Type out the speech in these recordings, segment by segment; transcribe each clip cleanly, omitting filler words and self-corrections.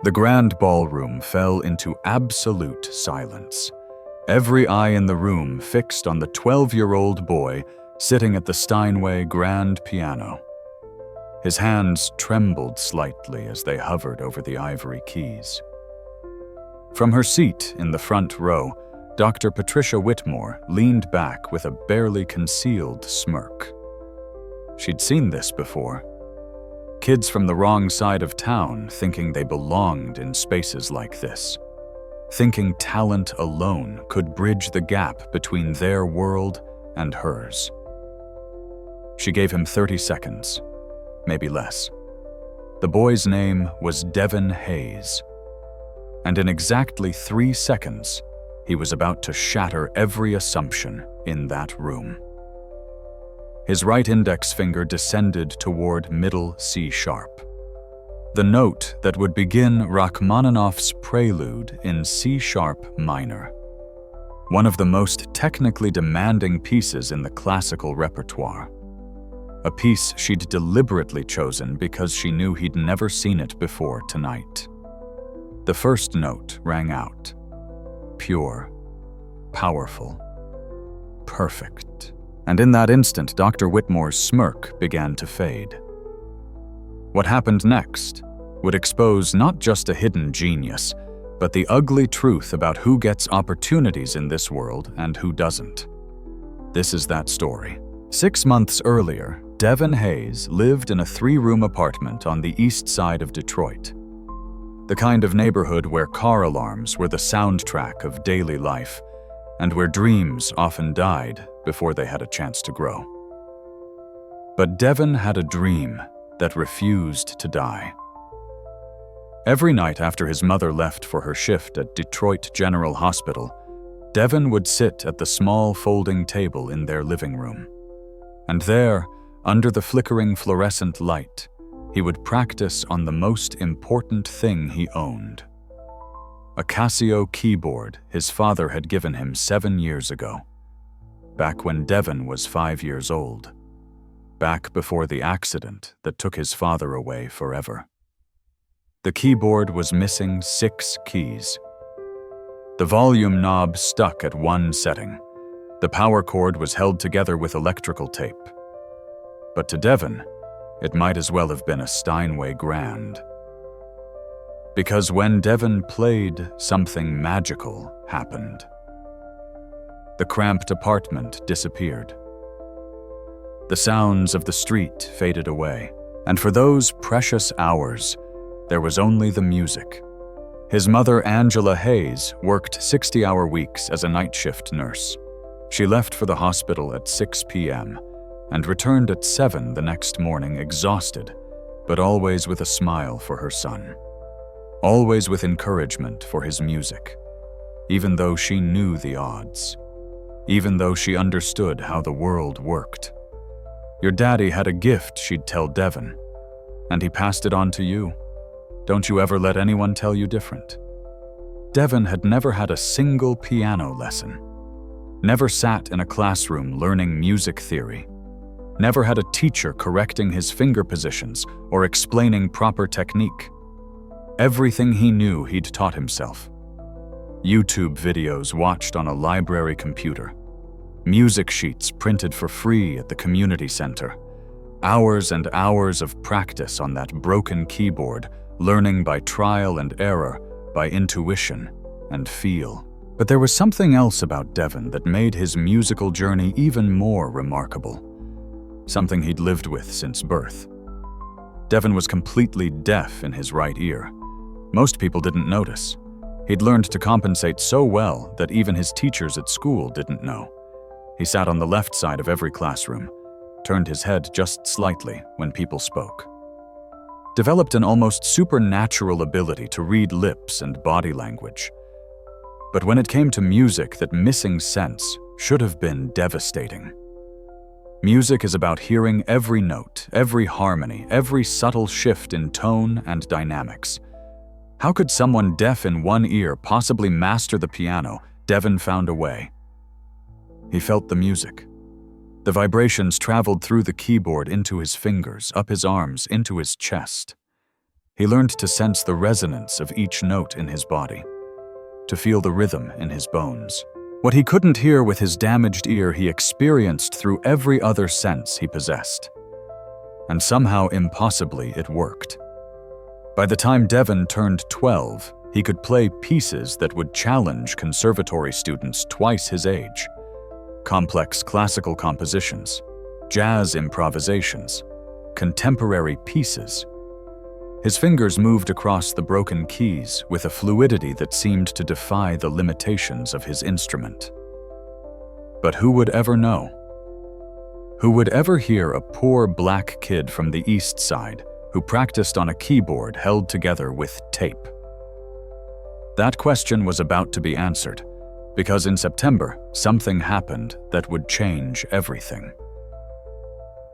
The grand ballroom fell into absolute silence. Every eye in the room fixed on the 12-year-old boy sitting at the Steinway grand piano. His hands trembled slightly as they hovered over the ivory keys. From her seat in the front row, Dr. Patricia Whitmore leaned back with a barely concealed smirk. She'd seen this before. Kids from the wrong side of town thinking they belonged in spaces like this. Thinking talent alone could bridge the gap between their world and hers. She gave him 30 seconds, maybe less. The boy's name was Devin Hayes. And in exactly 3 seconds, he was about to shatter every assumption in that room. His right index finger descended toward middle C sharp. The note that would begin Rachmaninoff's prelude in C sharp minor. One of the most technically demanding pieces in the classical repertoire. A piece she'd deliberately chosen because she knew he'd never seen it before tonight. The first note rang out. Pure, powerful, perfect. And in that instant, Dr. Whitmore's smirk began to fade. What happened next would expose not just a hidden genius, but the ugly truth about who gets opportunities in this world and who doesn't. This is that story. 6 months earlier, Devin Hayes lived in a 3-room apartment on the east side of Detroit. The kind of neighborhood where car alarms were the soundtrack of daily life, and where dreams often died before they had a chance to grow. But Devin had a dream that refused to die. Every night after his mother left for her shift at Detroit General Hospital, Devin would sit at the small folding table in their living room. And there, under the flickering fluorescent light, he would practice on the most important thing he owned. A Casio keyboard his father had given him 7 years ago. Back when Devin was 5 years old. Back before the accident that took his father away forever. The keyboard was missing 6 keys. The volume knob stuck at one setting. The power cord was held together with electrical tape. But to Devin, it might as well have been a Steinway Grand. Because when Devin played, something magical happened. The cramped apartment disappeared. The sounds of the street faded away, and for those precious hours, there was only the music. His mother, Angela Hayes, worked 60-hour weeks as a night shift nurse. She left for the hospital at 6 p.m. and returned at 7 the next morning exhausted, but always with a smile for her son. Always with encouragement for his music, even though she knew the odds. Even though she understood how the world worked. Your daddy had a gift, she'd tell Devin, and he passed it on to you. Don't you ever let anyone tell you different. Devin had never had a single piano lesson. Never sat in a classroom learning music theory. Never had a teacher correcting his finger positions or explaining proper technique. Everything he knew he'd taught himself. YouTube videos watched on a library computer. Music sheets printed for free at the community center. Hours and hours of practice on that broken keyboard, learning by trial and error, by intuition and feel. But there was something else about Devin that made his musical journey even more remarkable. Something he'd lived with since birth. Devin was completely deaf in his right ear. Most people didn't notice. He'd learned to compensate so well that even his teachers at school didn't know. He sat on the left side of every classroom, turned his head just slightly when people spoke. Developed an almost supernatural ability to read lips and body language. But when it came to music, that missing sense should have been devastating. Music is about hearing every note, every harmony, every subtle shift in tone and dynamics. How could someone deaf in one ear possibly master the piano? Devin found a way. He felt the music. The vibrations traveled through the keyboard into his fingers, up his arms, into his chest. He learned to sense the resonance of each note in his body, to feel the rhythm in his bones. What he couldn't hear with his damaged ear, he experienced through every other sense he possessed. And somehow, impossibly, it worked. By the time Devin turned 12, he could play pieces that would challenge conservatory students twice his age. Complex classical compositions, jazz improvisations, contemporary pieces. His fingers moved across the broken keys with a fluidity that seemed to defy the limitations of his instrument. But who would ever know? Who would ever hear a poor black kid from the East Side who practiced on a keyboard held together with tape? That question was about to be answered, because in September, something happened that would change everything.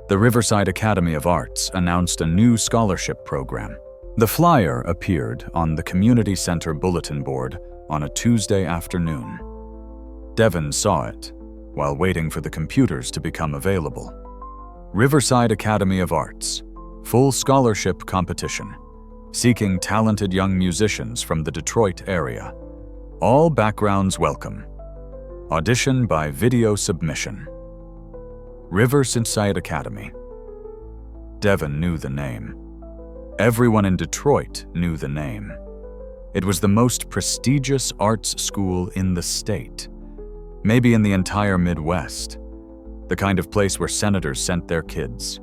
The Riverside Academy of Arts announced a new scholarship program. The flyer appeared on the community center bulletin board on a Tuesday afternoon. Devin saw it while waiting for the computers to become available. Riverside Academy of Arts, full scholarship competition, seeking talented young musicians from the Detroit area. All backgrounds welcome. Audition by video submission. Riverside Academy. Devin knew the name. Everyone in Detroit knew the name. It was the most prestigious arts school in the state, maybe in the entire Midwest. The kind of place where senators sent their kids,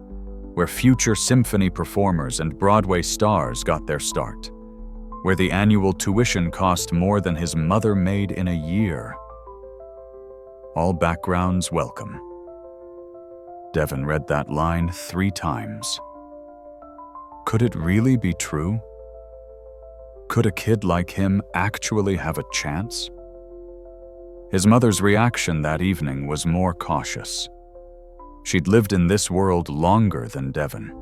where future symphony performers and Broadway stars got their start, where the annual tuition cost more than his mother made in a year. All backgrounds welcome. Devin read that line 3 times. Could it really be true? Could a kid like him actually have a chance? His mother's reaction that evening was more cautious. She'd lived in this world longer than Devin.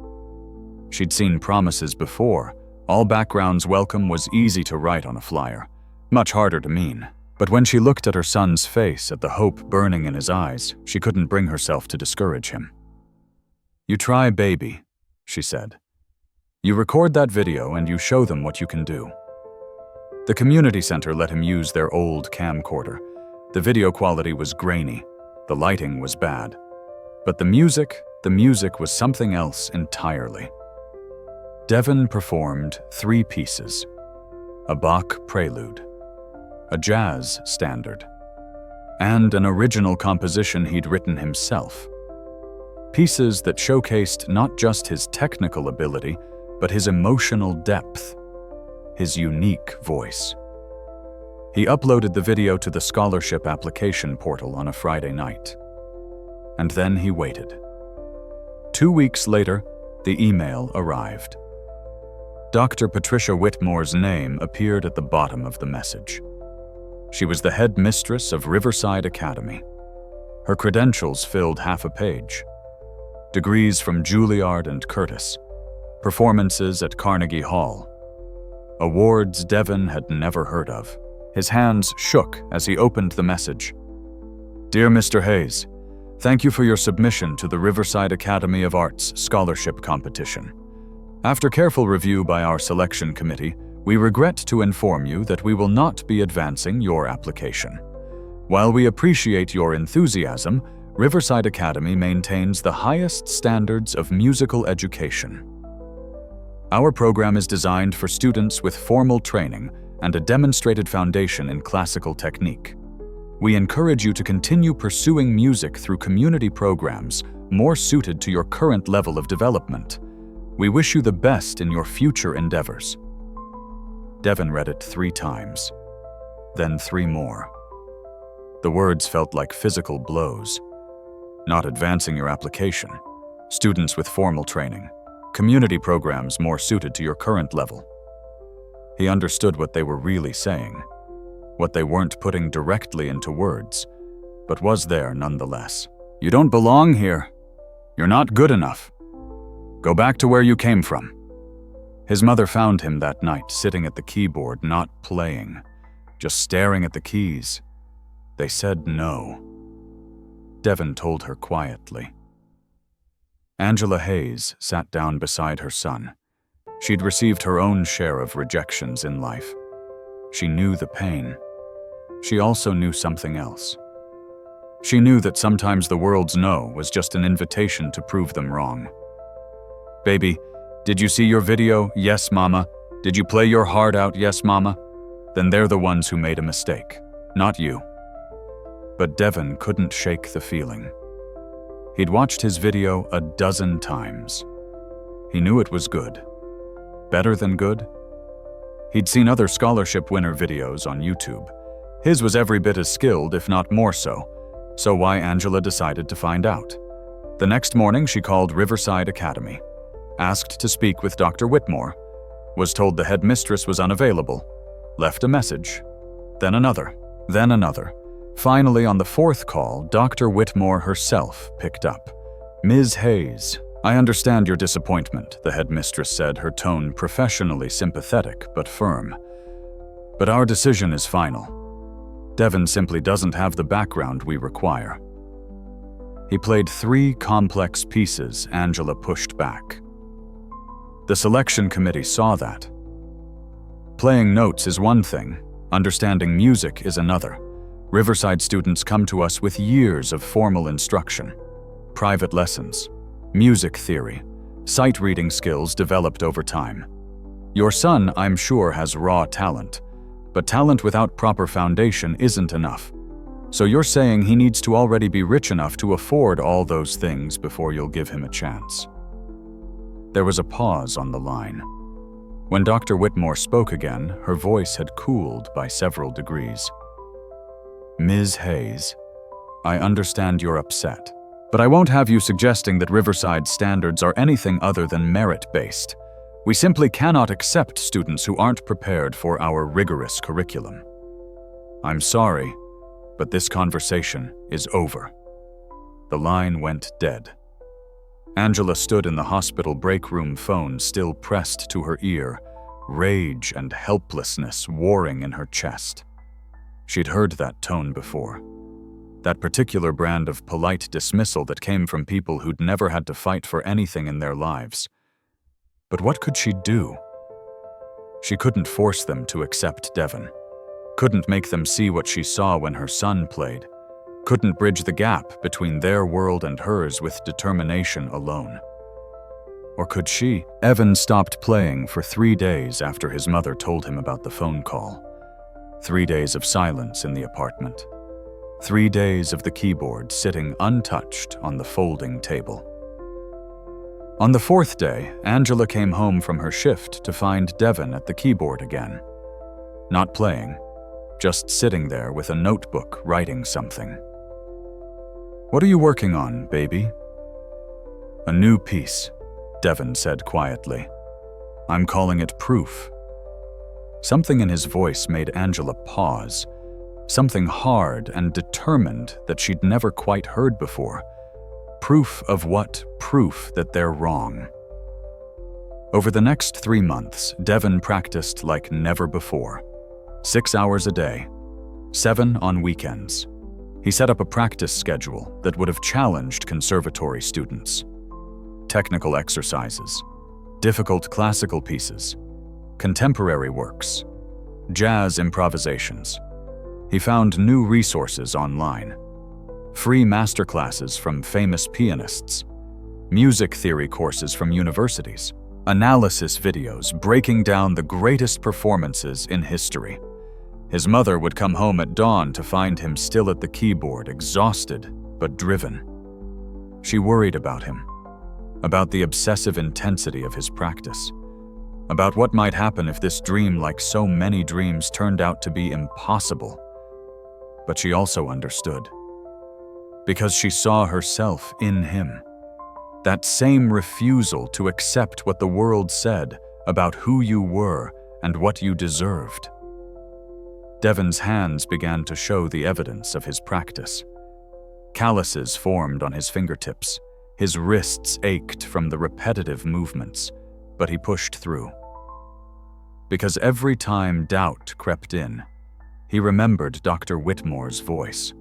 She'd seen promises before. All backgrounds welcome was easy to write on a flyer, much harder to mean. But when she looked at her son's face, at the hope burning in his eyes, she couldn't bring herself to discourage him. "You try, baby," she said. "You record that video and you show them what you can do." The community center let him use their old camcorder. The video quality was grainy, the lighting was bad. But the music was something else entirely. Devin performed 3 pieces: a Bach prelude, a jazz standard, and an original composition he'd written himself. Pieces that showcased not just his technical ability, but his emotional depth, his unique voice. He uploaded the video to the scholarship application portal on a Friday night. And then he waited. 2 weeks later, the email arrived. Dr. Patricia Whitmore's name appeared at the bottom of the message. She was the head mistress of Riverside Academy. Her credentials filled half a page. Degrees from Juilliard and Curtis. Performances at Carnegie Hall. Awards Devin had never heard of. His hands shook as he opened the message. "Dear Mr. Hayes, thank you for your submission to the Riverside Academy of Arts Scholarship Competition. After careful review by our selection committee, we regret to inform you that we will not be advancing your application. While we appreciate your enthusiasm, Riverside Academy maintains the highest standards of musical education. Our program is designed for students with formal training and a demonstrated foundation in classical technique. We encourage you to continue pursuing music through community programs more suited to your current level of development. We wish you the best in your future endeavors." Devin read it 3 times, then 3 more. The words felt like physical blows. Not advancing your application, students with formal training, community programs more suited to your current level. He understood what they were really saying, what they weren't putting directly into words, but was there nonetheless. "You don't belong here. You're not good enough. Go back to where you came from." His mother found him that night sitting at the keyboard, not playing, just staring at the keys. They said no. Devin told her quietly. Angela Hayes sat down beside her son. She'd received her own share of rejections in life. She knew the pain. She also knew something else. She knew that sometimes the world's no was just an invitation to prove them wrong. "Baby, did you see your video? Yes, Mama. Did you play your heart out? Yes, Mama." Then they're the ones who made a mistake, not you. But Devin couldn't shake the feeling. He'd watched his video a dozen times. He knew it was good. Better than good? He'd seen other scholarship winner videos on YouTube. His was every bit as skilled, if not more so. So why Angela decided to find out. The next morning, she called Riverside Academy, asked to speak with Dr. Whitmore, was told the headmistress was unavailable, left a message, then another, then another. Finally, on the fourth call, Dr. Whitmore herself picked up. "Ms. Hayes, I understand your disappointment," the headmistress said, her tone professionally sympathetic but firm. "But our decision is final. Devin simply doesn't have the background we require." He played 3 complex pieces. Angela pushed back. The selection committee saw that. Playing notes is one thing, understanding music is another. Riverside students come to us with years of formal instruction, private lessons, music theory, sight reading skills developed over time. Your son, I'm sure, has raw talent, but talent without proper foundation isn't enough. So you're saying he needs to already be rich enough to afford all those things before you'll give him a chance. There was a pause on the line. When Dr. Whitmore spoke again, her voice had cooled by several degrees. "Ms. Hayes, I understand you're upset, but I won't have you suggesting that Riverside standards are anything other than merit-based. We simply cannot accept students who aren't prepared for our rigorous curriculum. I'm sorry, but this conversation is over." The line went dead. Angela stood in the hospital break room phone, still pressed to her ear, rage and helplessness warring in her chest. She'd heard that tone before. That particular brand of polite dismissal that came from people who'd never had to fight for anything in their lives. But what could she do? She couldn't force them to accept Devin. Couldn't make them see what she saw when her son played. Couldn't bridge the gap between their world and hers with determination alone. Or could she? Evan stopped playing for 3 days after his mother told him about the phone call. 3 days of silence in the apartment. 3 days of the keyboard sitting untouched on the folding table. On the 4th day, Angela came home from her shift to find Devin at the keyboard again. Not playing, just sitting there with a notebook writing something. "What are you working on, baby?" "A new piece," Devin said quietly. "I'm calling it Proof." Something in his voice made Angela pause. Something hard and determined that she'd never quite heard before. Proof of what? Proof that they're wrong. Over the next 3 months, Devin practiced like never before. 6 hours a day, 7 on weekends. He set up a practice schedule that would have challenged conservatory students. Technical exercises, difficult classical pieces, contemporary works, jazz improvisations. He found new resources online. Free masterclasses from famous pianists, music theory courses from universities, analysis videos breaking down the greatest performances in history. His mother would come home at dawn to find him still at the keyboard, exhausted but driven. She worried about him, about the obsessive intensity of his practice, about what might happen if this dream, like so many dreams, turned out to be impossible. But she also understood, because she saw herself in him. That same refusal to accept what the world said about who you were and what you deserved. Devin's hands began to show the evidence of his practice. Calluses formed on his fingertips. His wrists ached from the repetitive movements, but he pushed through. Because every time doubt crept in, he remembered Dr. Whitmore's voice.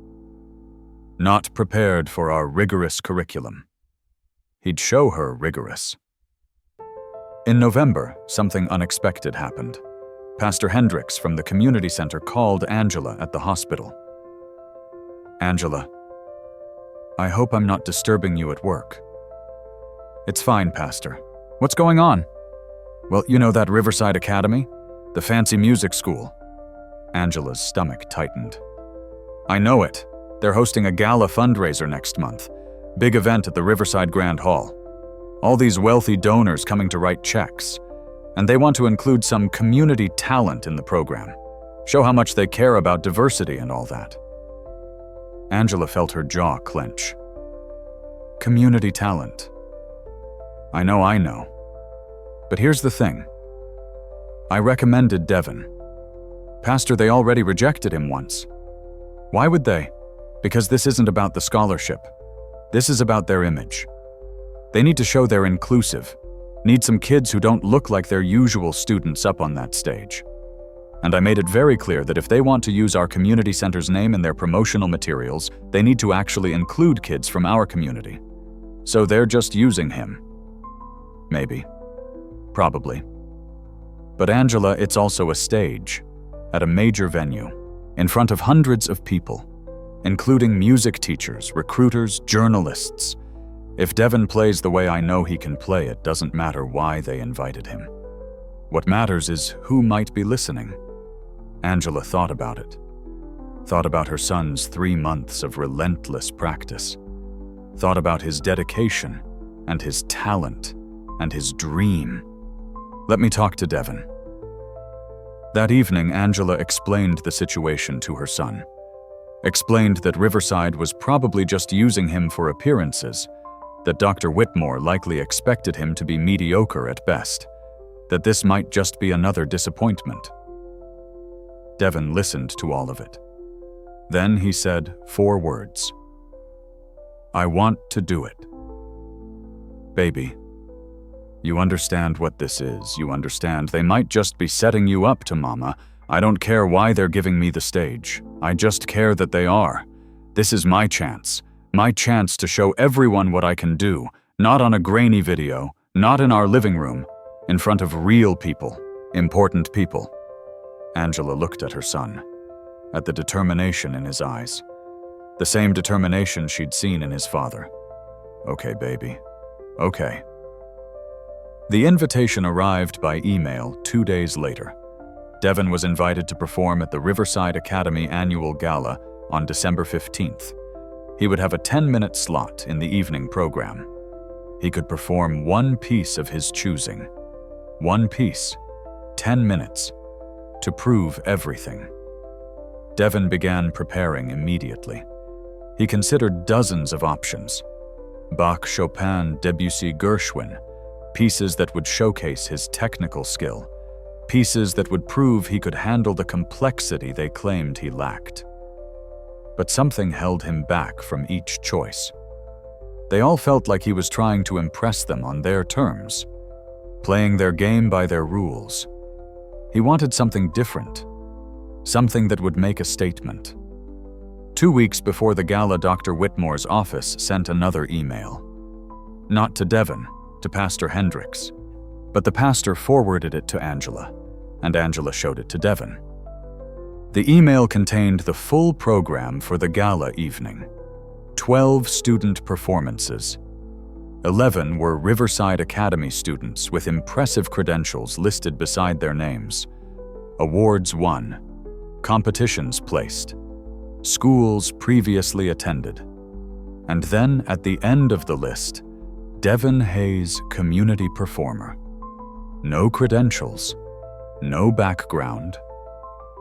Not prepared for our rigorous curriculum. He'd show her rigorous. In November, something unexpected happened. Pastor Hendricks from the community center called Angela at the hospital. "Angela, I hope I'm not disturbing you at work." "It's fine, Pastor. What's going on?" "Well, you know that Riverside Academy? The fancy music school." Angela's stomach tightened. "I know it. They're hosting a gala fundraiser next month. Big event at the Riverside Grand Hall. All these wealthy donors coming to write checks. And they want to include some community talent in the program. Show how much they care about diversity and all that." Angela felt her jaw clench. Community talent. I know. But here's the thing. I recommended Devin. Pastor, they already rejected him once. Why would they? Because this isn't about the scholarship. This is about their image. They need to show they're inclusive. Need some kids who don't look like their usual students up on that stage. And I made it very clear that if they want to use our community center's name in their promotional materials, they need to actually include kids from our community. So they're just using him. Maybe. Probably. But Angela, it's also a stage, at a major venue, in front of hundreds of people, including music teachers, recruiters, journalists. If Devin plays the way I know he can play, it doesn't matter why they invited him. What matters is who might be listening. Angela thought about it. Thought about her son's 3 months of relentless practice. Thought about his dedication and his talent and his dream. Let me talk to Devin. That evening, Angela explained the situation to her son. Explained that Riverside was probably just using him for appearances, that Dr. Whitmore likely expected him to be mediocre at best, that this might just be another disappointment. Devin listened to all of it. Then he said 4 words. "I want to do it." Baby, you understand what this is. You understand they might just be setting you up to Mama. I don't care why they're giving me the stage. I just care that they are. This is my chance. My chance to show everyone what I can do, not on a grainy video, not in our living room, in front of real people, important people. Angela looked at her son, at the determination in his eyes, the same determination she'd seen in his father. "Okay, baby. Okay." The invitation arrived by email 2 days later. Devin was invited to perform at the Riverside Academy Annual Gala on December 15th. He would have a 10-minute slot in the evening program. He could perform one piece of his choosing. One piece, 10 minutes, to prove everything. Devin began preparing immediately. He considered dozens of options. Bach, Chopin, Debussy, Gershwin, pieces that would showcase his technical skill, pieces that would prove he could handle the complexity they claimed he lacked. But something held him back from each choice. They all felt like he was trying to impress them on their terms, playing their game by their rules. He wanted something different, something that would make a statement. 2 weeks before the gala, Dr. Whitmore's office sent another email. Not to Devin, to Pastor Hendricks, but the pastor forwarded it to Angela, and Angela showed it to Devin. The email contained the full program for the gala evening. 12 student performances. 11 were Riverside Academy students with impressive credentials listed beside their names. Awards won. Competitions placed. Schools previously attended. And then, at the end of the list, Devin Hayes, community performer. No credentials, no background,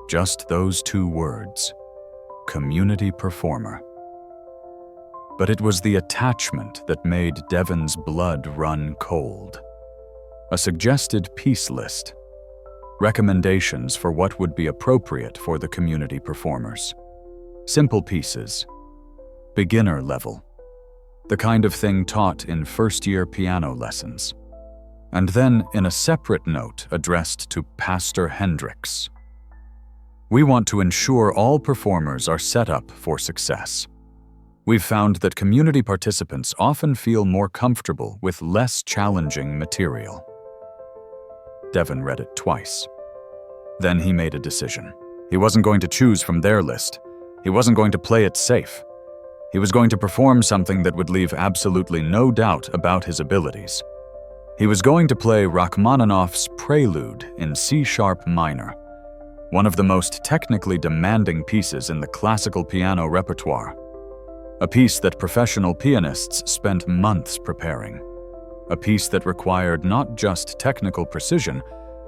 just those 2 words, community performer. But it was the attachment that made Devin's blood run cold. A suggested piece list, recommendations for what would be appropriate for the community performers. Simple pieces, beginner level, the kind of thing taught in first-year piano lessons. And then, in a separate note addressed to Pastor Hendricks, "We want to ensure all performers are set up for success. We've found that community participants often feel more comfortable with less challenging material. Devin read it twice. Then he made a decision. He wasn't going to choose from their list. He wasn't going to play it safe. He was going to perform something that would leave absolutely no doubt about his abilities. He was going to play Rachmaninoff's Prelude in C-sharp minor, one of the most technically demanding pieces in the classical piano repertoire. A piece that professional pianists spent months preparing. A piece that required not just technical precision,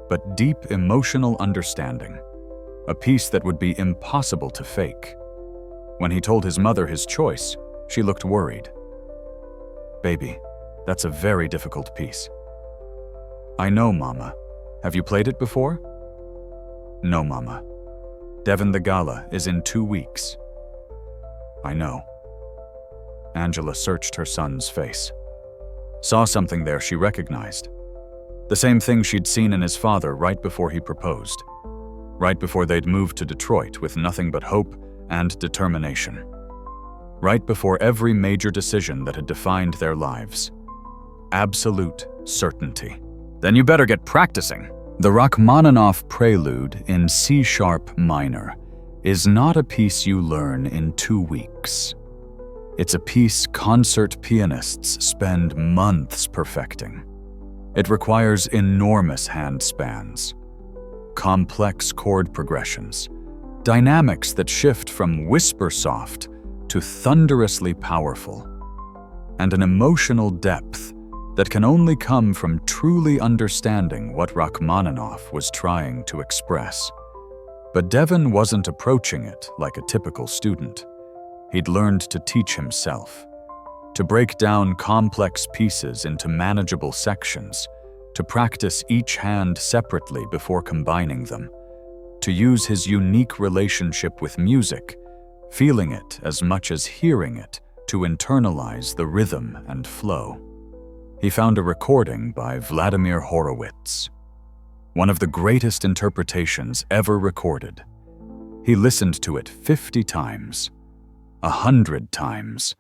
but deep emotional understanding. A piece that would be impossible to fake. When he told his mother his choice, she looked worried. "Baby, that's a very difficult piece." "I know, Mama. Have you played it before?" "No, Mama. Devin, the gala is in 2 weeks." "I know." Angela searched her son's face. Saw something there she recognized. The same thing she'd seen in his father right before he proposed. Right before they'd moved to Detroit with nothing but hope and determination. Right before every major decision that had defined their lives. Absolute certainty. "Then you better get practicing." The Rachmaninoff Prelude in C-sharp minor is not a piece you learn in 2 weeks. It's a piece concert pianists spend months perfecting. It requires enormous hand spans, complex chord progressions, dynamics that shift from whisper-soft to thunderously powerful, and an emotional depth that can only come from truly understanding what Rachmaninoff was trying to express. But Devin wasn't approaching it like a typical student. He'd learned to teach himself, to break down complex pieces into manageable sections, to practice each hand separately before combining them, to use his unique relationship with music, feeling it as much as hearing it, to internalize the rhythm and flow. He found a recording by Vladimir Horowitz, one of the greatest interpretations ever recorded. He listened to it 50 times, 100 times,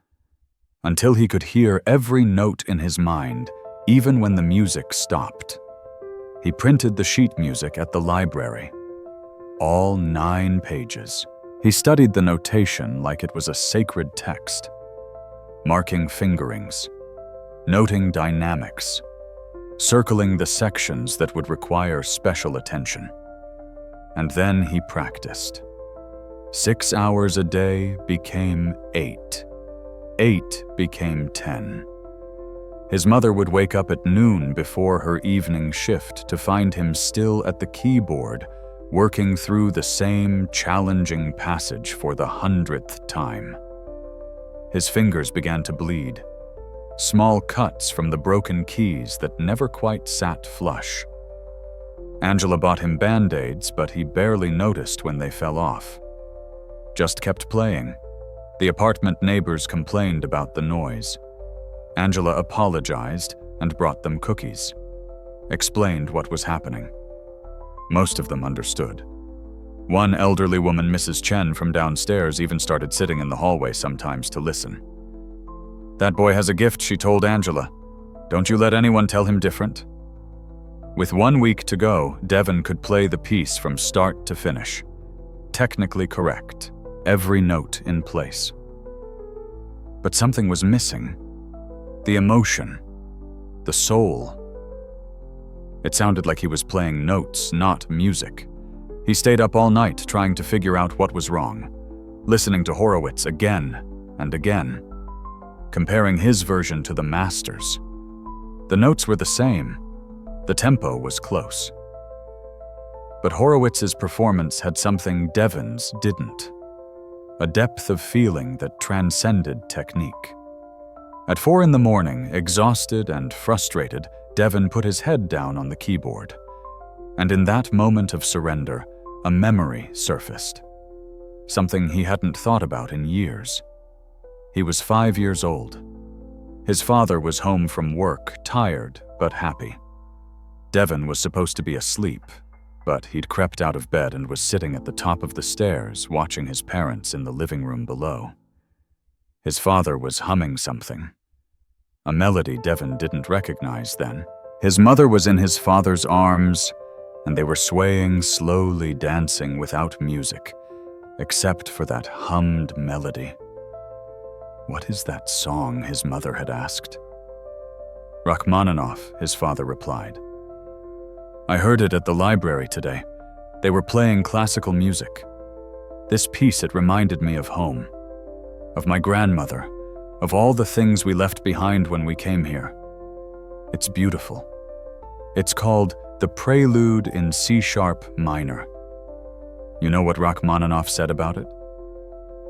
until he could hear every note in his mind, even when the music stopped. He printed the sheet music at the library, all 9 pages. He studied the notation like it was a sacred text, marking fingerings, noting dynamics, circling the sections that would require special attention. And then he practiced. 6 hours a day became 8. 8 became 10. His mother would wake up at noon before her evening shift to find him still at the keyboard, working through the same challenging passage for the 100th time. His fingers began to bleed, small cuts from the broken keys that never quite sat flush. Angela bought him Band-Aids, but he barely noticed when they fell off. Just kept playing. The apartment neighbors complained about the noise. Angela apologized and brought them cookies. Explained what was happening. Most of them understood. One elderly woman, Mrs. Chen from downstairs, even started sitting in the hallway sometimes to listen. "That boy has a gift," she told Angela. "Don't you let anyone tell him different." With 1 week to go, Devin could play the piece from start to finish. Technically correct, every note in place. But something was missing. The emotion, the soul. It sounded like he was playing notes, not music. He stayed up all night trying to figure out what was wrong, listening to Horowitz again and again, comparing his version to the master's. The notes were the same. The tempo was close. But Horowitz's performance had something Devin's didn't. A depth of feeling that transcended technique. At 4 in the morning, exhausted and frustrated, Devin put his head down on the keyboard. And in that moment of surrender, a memory surfaced. Something he hadn't thought about in years. He was 5 years old. His father was home from work, tired but happy. Devin was supposed to be asleep, but he'd crept out of bed and was sitting at the top of the stairs watching his parents in the living room below. His father was humming something. A melody Devin didn't recognize then. His mother was in his father's arms, and they were swaying slowly, dancing without music, except for that hummed melody. What is that song? His mother had asked. Rachmaninoff, his father replied. I heard it at the library today. They were playing classical music. This piece, it reminded me of home, of my grandmother, of all the things we left behind when we came here. It's beautiful. It's called the Prelude in C-sharp minor. You know what Rachmaninoff said about it?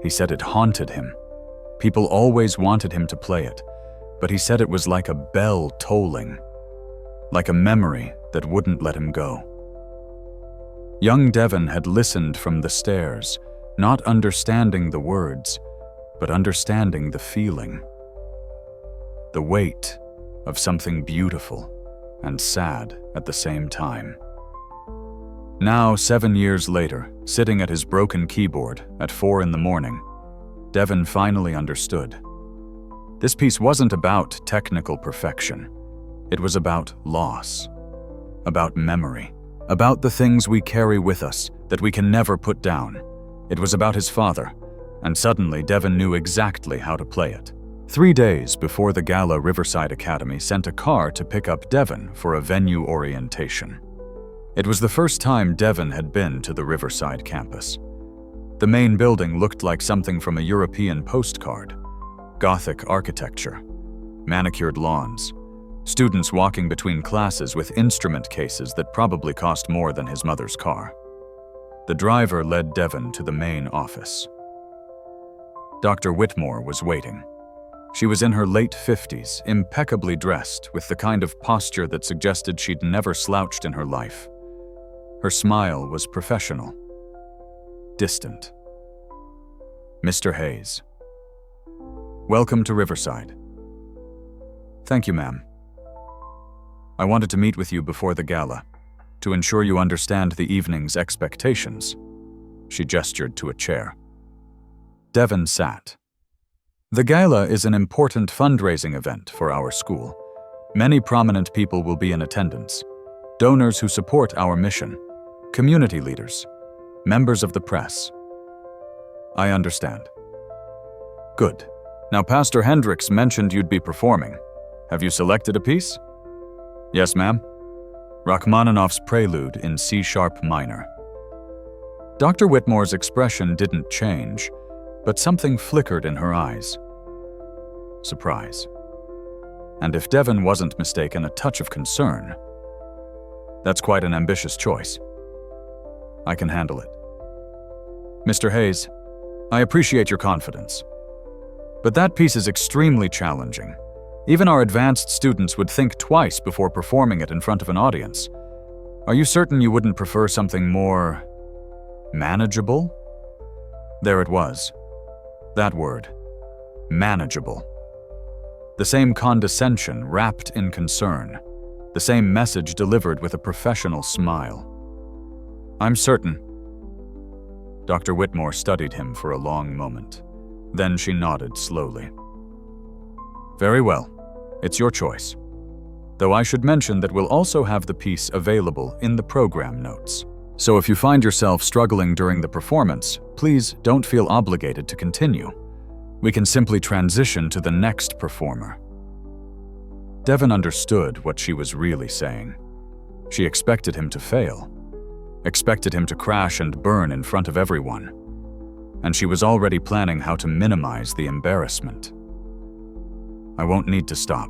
He said it haunted him. People always wanted him to play it, but he said it was like a bell tolling, like a memory that wouldn't let him go. Young Devin had listened from the stairs, not understanding the words, but understanding the feeling. The weight of something beautiful and sad at the same time. Now, 7 years later, sitting at his broken keyboard at 4 a.m, Devin finally understood. This piece wasn't about technical perfection. It was about loss, about memory, about the things we carry with us that we can never put down. It was about his father, and suddenly Devin knew exactly how to play it. 3 days before the gala, Riverside Academy sent a car to pick up Devin for a venue orientation. It was the first time Devin had been to the Riverside campus. The main building looked like something from a European postcard. Gothic architecture, manicured lawns, students walking between classes with instrument cases that probably cost more than his mother's car. The driver led Devin to the main office. Dr. Whitmore was waiting. She was in her late 50s, impeccably dressed, with the kind of posture that suggested she'd never slouched in her life. Her smile was professional, distant. Mr. Hayes. Welcome to Riverside. Thank you, ma'am. I wanted to meet with you before the gala, to ensure you understand the evening's expectations. She gestured to a chair. Devin sat. The gala is an important fundraising event for our school. Many prominent people will be in attendance. Donors who support our mission, community leaders, members of the press. I understand. Good. Now, Pastor Hendricks mentioned you'd be performing. Have you selected a piece? Yes, ma'am. Rachmaninoff's Prelude in C-sharp minor. Dr. Whitmore's expression didn't change, but something flickered in her eyes. Surprise. And if Devin wasn't mistaken, a touch of concern. That's quite an ambitious choice. I can handle it. Mr. Hayes, I appreciate your confidence. But that piece is extremely challenging. Even our advanced students would think twice before performing it in front of an audience. Are you certain you wouldn't prefer something more manageable? There it was. That word. Manageable. The same condescension wrapped in concern. The same message delivered with a professional smile. I'm certain. Dr. Whitmore studied him for a long moment. Then she nodded slowly. Very well. It's your choice. Though I should mention that we'll also have the piece available in the program notes. So if you find yourself struggling during the performance, please don't feel obligated to continue. We can simply transition to the next performer. Devin understood what she was really saying. She expected him to fail, expected him to crash and burn in front of everyone, and she was already planning how to minimize the embarrassment. I won't need to stop,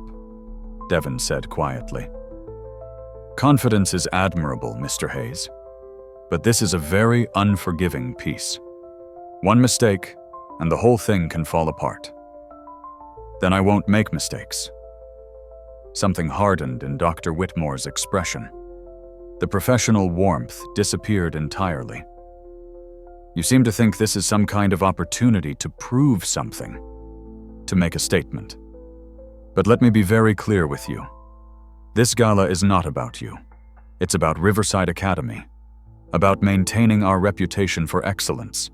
Devin said quietly. Confidence is admirable, Mr. Hayes, but this is a very unforgiving piece. One mistake, and the whole thing can fall apart. Then I won't make mistakes. Something hardened in Dr. Whitmore's expression. The professional warmth disappeared entirely. You seem to think this is some kind of opportunity to prove something, to make a statement. But let me be very clear with you. This gala is not about you. It's about Riverside Academy, about maintaining our reputation for excellence.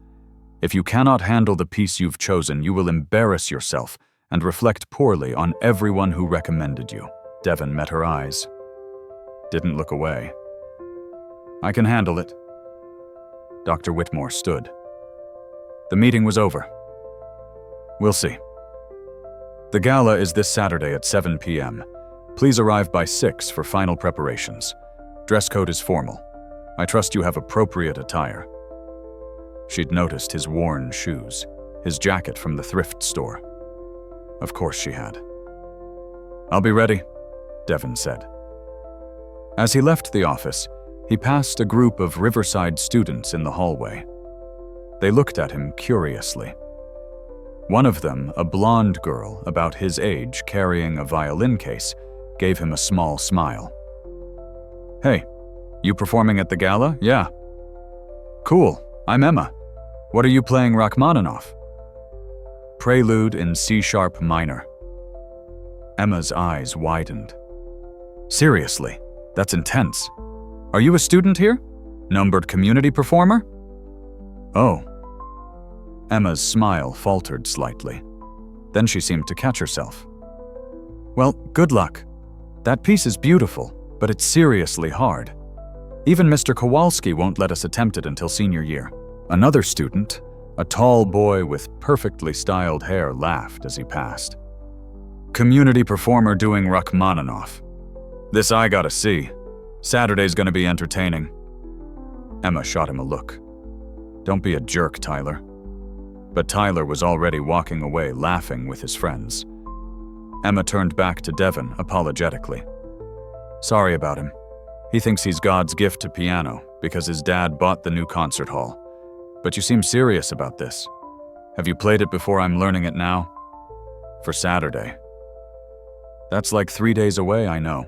If you cannot handle the piece you've chosen, you will embarrass yourself and reflect poorly on everyone who recommended you. Devin met her eyes. didn't look away. I can handle it. Dr. Whitmore stood. The meeting was over. We'll see. The gala is this Saturday at 7 p.m. Please arrive by 6 for final preparations. Dress code is formal. I trust you have appropriate attire. She'd noticed his worn shoes, his jacket from the thrift store. Of course she had. I'll be ready, Devin said. As he left the office, he passed a group of Riverside students in the hallway. They looked at him curiously. One of them, a blonde girl about his age carrying a violin case, gave him a small smile. Hey, you performing at the gala? Yeah. Cool, I'm Emma. What are you playing Rachmaninoff? Prelude in C-sharp minor. Emma's eyes widened. Seriously, that's intense. Are you a student here? Numbered community performer? Oh. Emma's smile faltered slightly. Then she seemed to catch herself. Well, good luck. That piece is beautiful, but it's seriously hard. Even Mr. Kowalski won't let us attempt it until senior year. Another student, a tall boy with perfectly styled hair, laughed as he passed. Community performer doing Rachmaninoff. This I gotta see. Saturday's gonna be entertaining. Emma shot him a look. Don't be a jerk, Tyler. But Tyler was already walking away, laughing with his friends. Emma turned back to Devin apologetically. Sorry about him. He thinks he's God's gift to piano because his dad bought the new concert hall. But you seem serious about this. Have you played it before? I'm learning it now? For Saturday. That's like 3 days away, I know.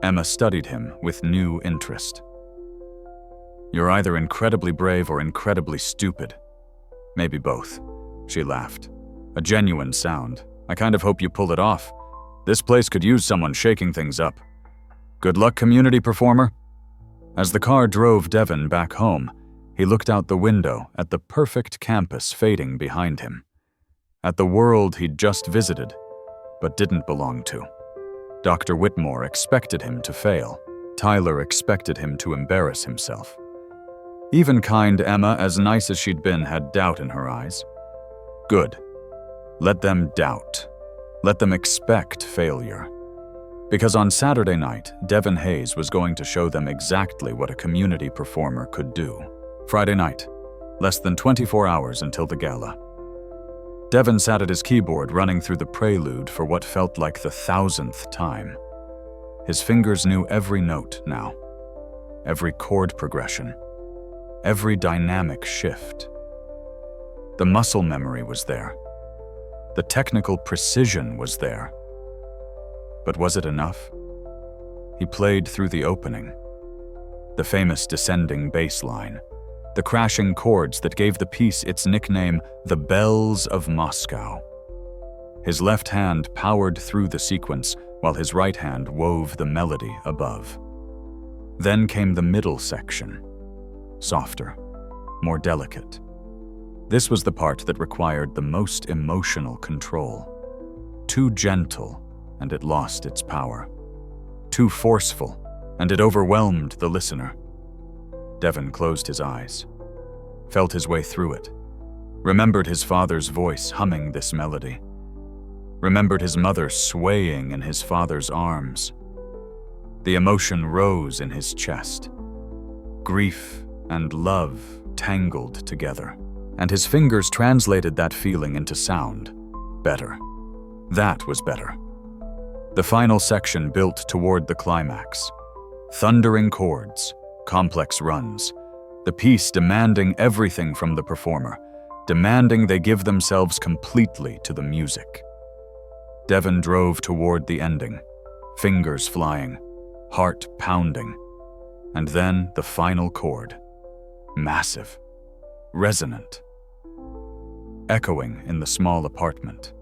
Emma studied him with new interest. You're either incredibly brave or incredibly stupid. Maybe both. She laughed. A genuine sound. I kind of hope you pull it off. This place could use someone shaking things up. Good luck, community performer. As the car drove Devin back home, he looked out the window at the perfect campus fading behind him. At the world he'd just visited, but didn't belong to. Dr. Whitmore expected him to fail. Tyler expected him to embarrass himself. Even kind Emma, as nice as she'd been, had doubt in her eyes. Good. Let them doubt. Let them expect failure. Because on Saturday night, Devin Hayes was going to show them exactly what a community performer could do. Friday night, less than 24 hours until the gala. Devin sat at his keyboard running through the prelude for what felt like the 1,000th time. His fingers knew every note now, every chord progression, every dynamic shift. The muscle memory was there. The technical precision was there. But was it enough? He played through the opening, the famous descending bass line, the crashing chords that gave the piece its nickname, the Bells of Moscow. His left hand powered through the sequence while his right hand wove the melody above. Then came the middle section, softer, more delicate. This was the part that required the most emotional control. Too gentle, and it lost its power. Too forceful, and it overwhelmed the listener. Devin closed his eyes, felt his way through it, remembered his father's voice humming this melody, remembered his mother swaying in his father's arms. The emotion rose in his chest. Grief and love tangled together, and his fingers translated that feeling into sound. Better. That was better. The final section built toward the climax. Thundering chords, complex runs, the piece demanding everything from the performer, demanding they give themselves completely to the music. Devin drove toward the ending, fingers flying, heart pounding, and then the final chord, massive, resonant, echoing in the small apartment.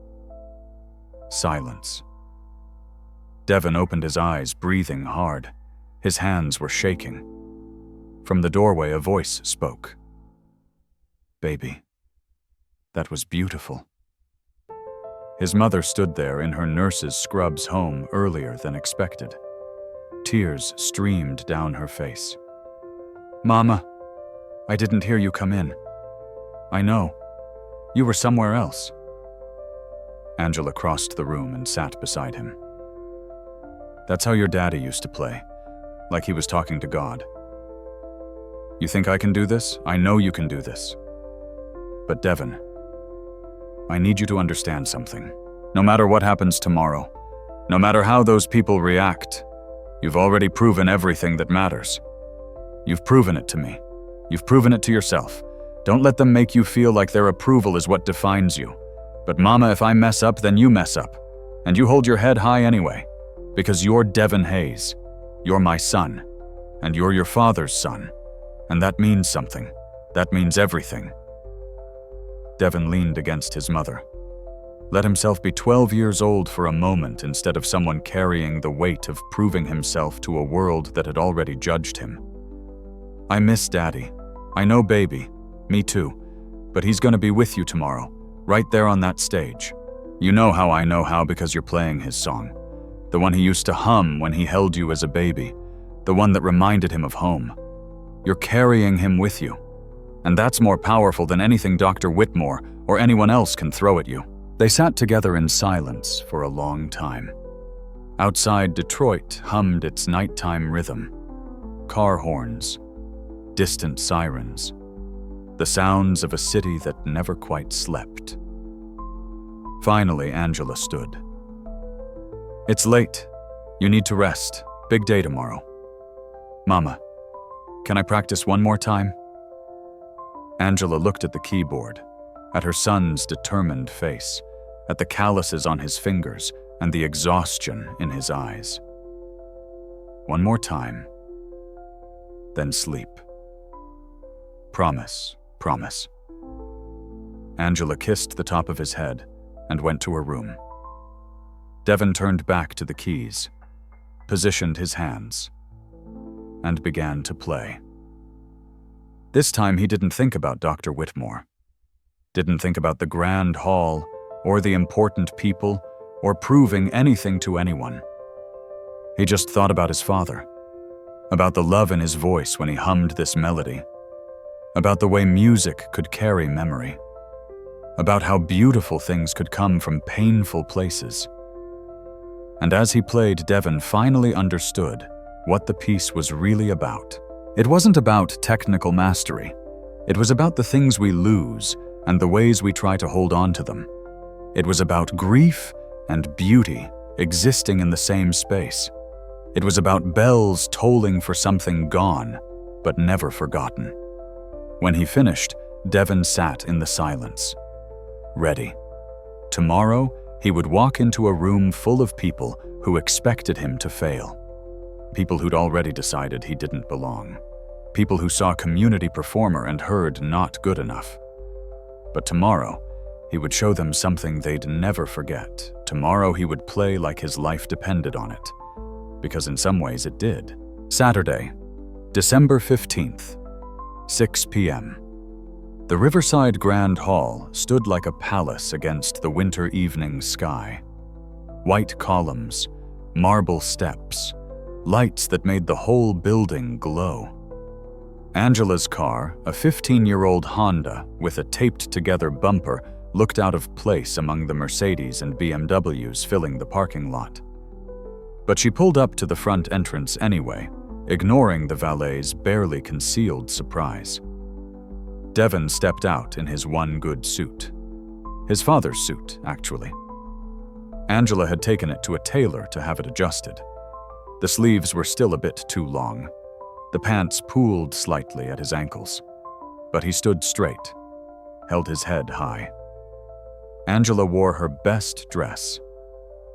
Silence. Devin opened his eyes, breathing hard. His hands were shaking. From the doorway, a voice spoke. Baby, that was beautiful. His mother stood there in her nurse's scrubs home earlier than expected. Tears streamed down her face. "Mama, I didn't hear you come in. I know. You were somewhere else." Angela crossed the room and sat beside him. "That's how your daddy used to play, like he was talking to God. You think I can do this? I know you can do this. But Devin, I need you to understand something. No matter what happens tomorrow, no matter how those people react, you've already proven everything that matters. You've proven it to me. You've proven it to yourself. Don't let them make you feel like their approval is what defines you. But Mama, if I mess up, then you mess up. And you hold your head high anyway. Because you're Devin Hayes. You're my son. And you're your father's son. And that means something. That means everything." Devin leaned against his mother. Let himself be 12 years old for a moment instead of someone carrying the weight of proving himself to a world that had already judged him. "I miss Daddy. I know, baby. Me too. But he's gonna be with you tomorrow, right there on that stage. You know how because you're playing his song. The one he used to hum when he held you as a baby. The one that reminded him of home. You're carrying him with you. And that's more powerful than anything Dr. Whitmore or anyone else can throw at you." They sat together in silence for a long time. Outside, Detroit hummed its nighttime rhythm. Car horns, distant sirens, the sounds of a city that never quite slept. Finally, Angela stood. "It's late. You need to rest. Big day tomorrow. Mama, can I practice one more time?" Angela looked at the keyboard, at her son's determined face, at the calluses on his fingers and the exhaustion in his eyes. "One more time, then sleep. Promise, promise." Angela kissed the top of his head and went to her room. Devin turned back to the keys, positioned his hands, and began to play. This time he didn't think about Dr. Whitmore, didn't think about the grand hall or the important people or proving anything to anyone. He just thought about his father, about the love in his voice when he hummed this melody, about the way music could carry memory, about how beautiful things could come from painful places. And as he played, Devin finally understood what the piece was really about. It wasn't about technical mastery. It was about the things we lose and the ways we try to hold on to them. It was about grief and beauty existing in the same space. It was about bells tolling for something gone, but never forgotten. When he finished, Devin sat in the silence, ready. Tomorrow, he would walk into a room full of people who expected him to fail. People who'd already decided he didn't belong. People who saw community performer and heard not good enough. But tomorrow, he would show them something they'd never forget. Tomorrow he would play like his life depended on it. Because in some ways it did. Saturday, December 15th, 6 p.m. The Riverside Grand Hall stood like a palace against the winter evening sky. White columns, marble steps, lights that made the whole building glow. Angela's car, a 15-year-old Honda with a taped-together bumper, looked out of place among the Mercedes and BMWs filling the parking lot. But she pulled up to the front entrance anyway, ignoring the valet's barely concealed surprise. Devin stepped out in his one good suit. His father's suit, actually. Angela had taken it to a tailor to have it adjusted. The sleeves were still a bit too long. The pants pooled slightly at his ankles. But he stood straight, held his head high. Angela wore her best dress,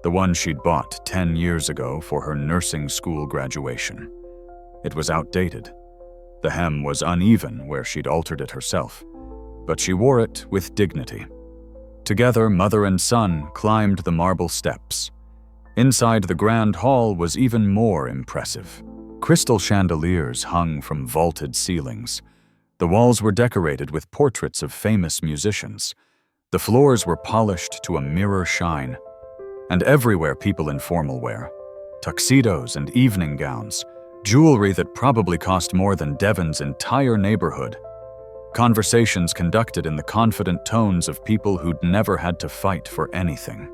the one she'd bought 10 years ago for her nursing school graduation. It was outdated. The hem was uneven where she'd altered it herself, but she wore it with dignity. Together, mother and son climbed the marble steps. Inside the grand hall was even more impressive. Crystal chandeliers hung from vaulted ceilings. The walls were decorated with portraits of famous musicians. The floors were polished to a mirror shine. And everywhere people in formal wear. tuxedos and evening gowns, jewelry that probably cost more than Devin's entire neighborhood. Conversations conducted in the confident tones of people who'd never had to fight for anything.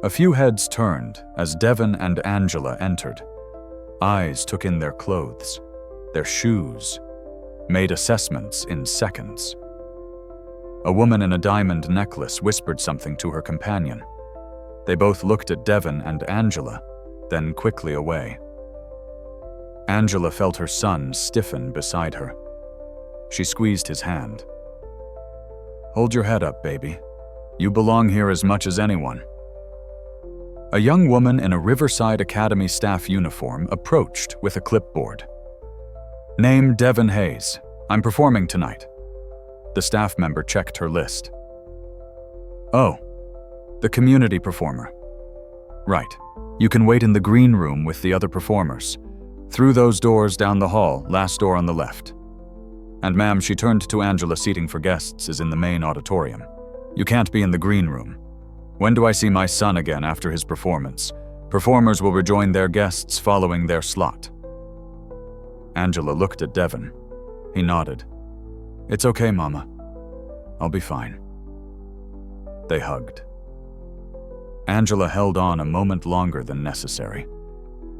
A few heads turned as Devin and Angela entered. Eyes took in their clothes, their shoes, made assessments in seconds. A woman in a diamond necklace whispered something to her companion. They both looked at Devin and Angela, then quickly away. Angela felt her son stiffen beside her. She squeezed his hand. "Hold your head up, baby. You belong here as much as anyone." A young woman in a Riverside Academy staff uniform approached with a clipboard. "Name Devin Hayes. I'm performing tonight." The staff member checked her list. "Oh, the community performer. Right. You can wait in the green room with the other performers. Through those doors down the hall, last door on the left. And ma'am," she turned to Angela, "seating for guests is in the main auditorium. You can't be in the green room. When do I see my son again after his performance? Performers will rejoin their guests following their slot." Angela looked at Devin. He nodded. "It's okay, Mama. I'll be fine." They hugged. Angela held on a moment longer than necessary.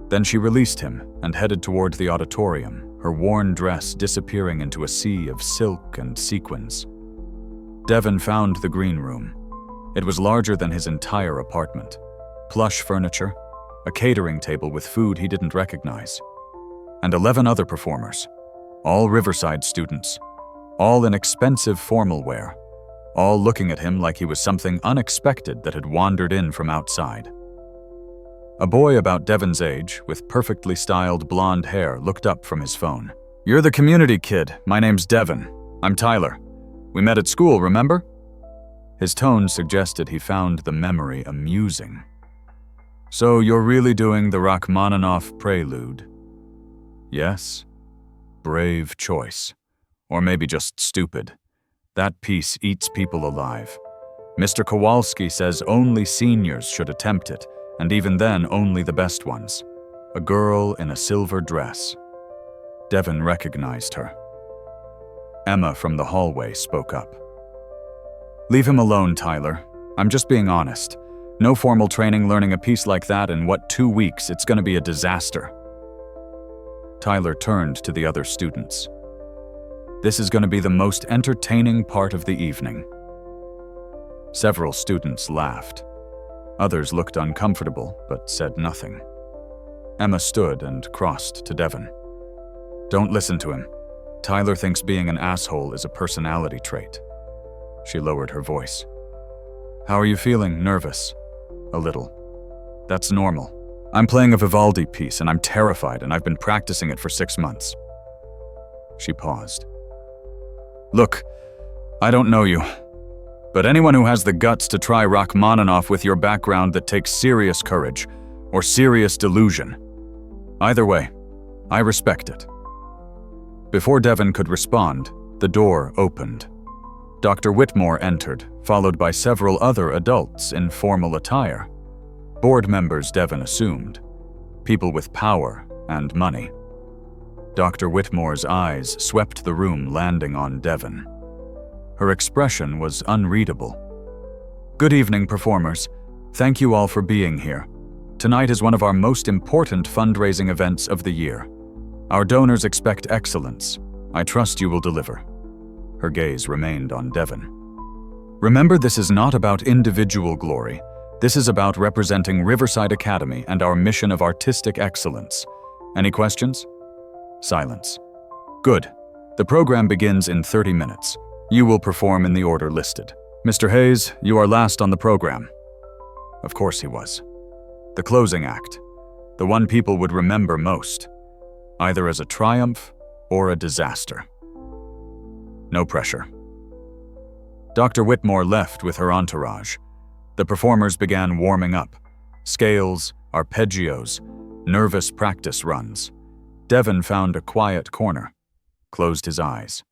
Then she released him and headed toward the auditorium, her worn dress disappearing into a sea of silk and sequins. Devin found the green room. It was larger than his entire apartment. Plush furniture, a catering table with food he didn't recognize, and 11 other performers, all Riverside students, all in expensive formal wear, all looking at him like he was something unexpected that had wandered in from outside. A boy about Devin's age, with perfectly styled blonde hair, looked up from his phone. "You're the community kid. My name's Devin. I'm Tyler. We met at school, remember?" His tone suggested he found the memory amusing. "So you're really doing the Rachmaninoff prelude?" "Yes. Brave choice. Or maybe just stupid. That piece eats people alive. Mr. Kowalski says only seniors should attempt it, and even then only the best ones. A girl in a silver dress." Devin recognized her. Emma from the hallway spoke up. "Leave him alone, Tyler. I'm just being honest. No formal training learning a piece like that in 2 weeks, it's gonna be a disaster." Tyler turned to the other students. "This is gonna be the most entertaining part of the evening." Several students laughed. Others looked uncomfortable, but said nothing. Emma stood and crossed to Devin. "Don't listen to him. Tyler thinks being an asshole is a personality trait." She lowered her voice. "How are you feeling? Nervous?" "A little." "That's normal. I'm playing a Vivaldi piece and I'm terrified, and I've been practicing it for 6 months." She paused. "Look, I don't know you, but anyone who has the guts to try Rachmaninoff with your background that takes serious courage or serious delusion. Either way, I respect it." Before Devin could respond, the door opened. Dr. Whitmore entered, followed by several other adults in formal attire. Board members, Devin assumed. People with power and money. Dr. Whitmore's eyes swept the room, landing on Devin. Her expression was unreadable. "Good evening, performers. Thank you all for being here. Tonight is one of our most important fundraising events of the year. Our donors expect excellence. I trust you will deliver." Her gaze remained on Devin. "Remember, this is not about individual glory. This is about representing Riverside Academy and our mission of artistic excellence. Any questions?" Silence. "Good. The program begins in 30 minutes. You will perform in the order listed. Mr. Hayes, you are last on the program." Of course he was. The closing act. The one people would remember most. Either as a triumph or a disaster. No pressure. Dr. Whitmore left with her entourage. The performers began warming up. Scales, arpeggios, nervous practice runs. Devin found a quiet corner, closed his eyes.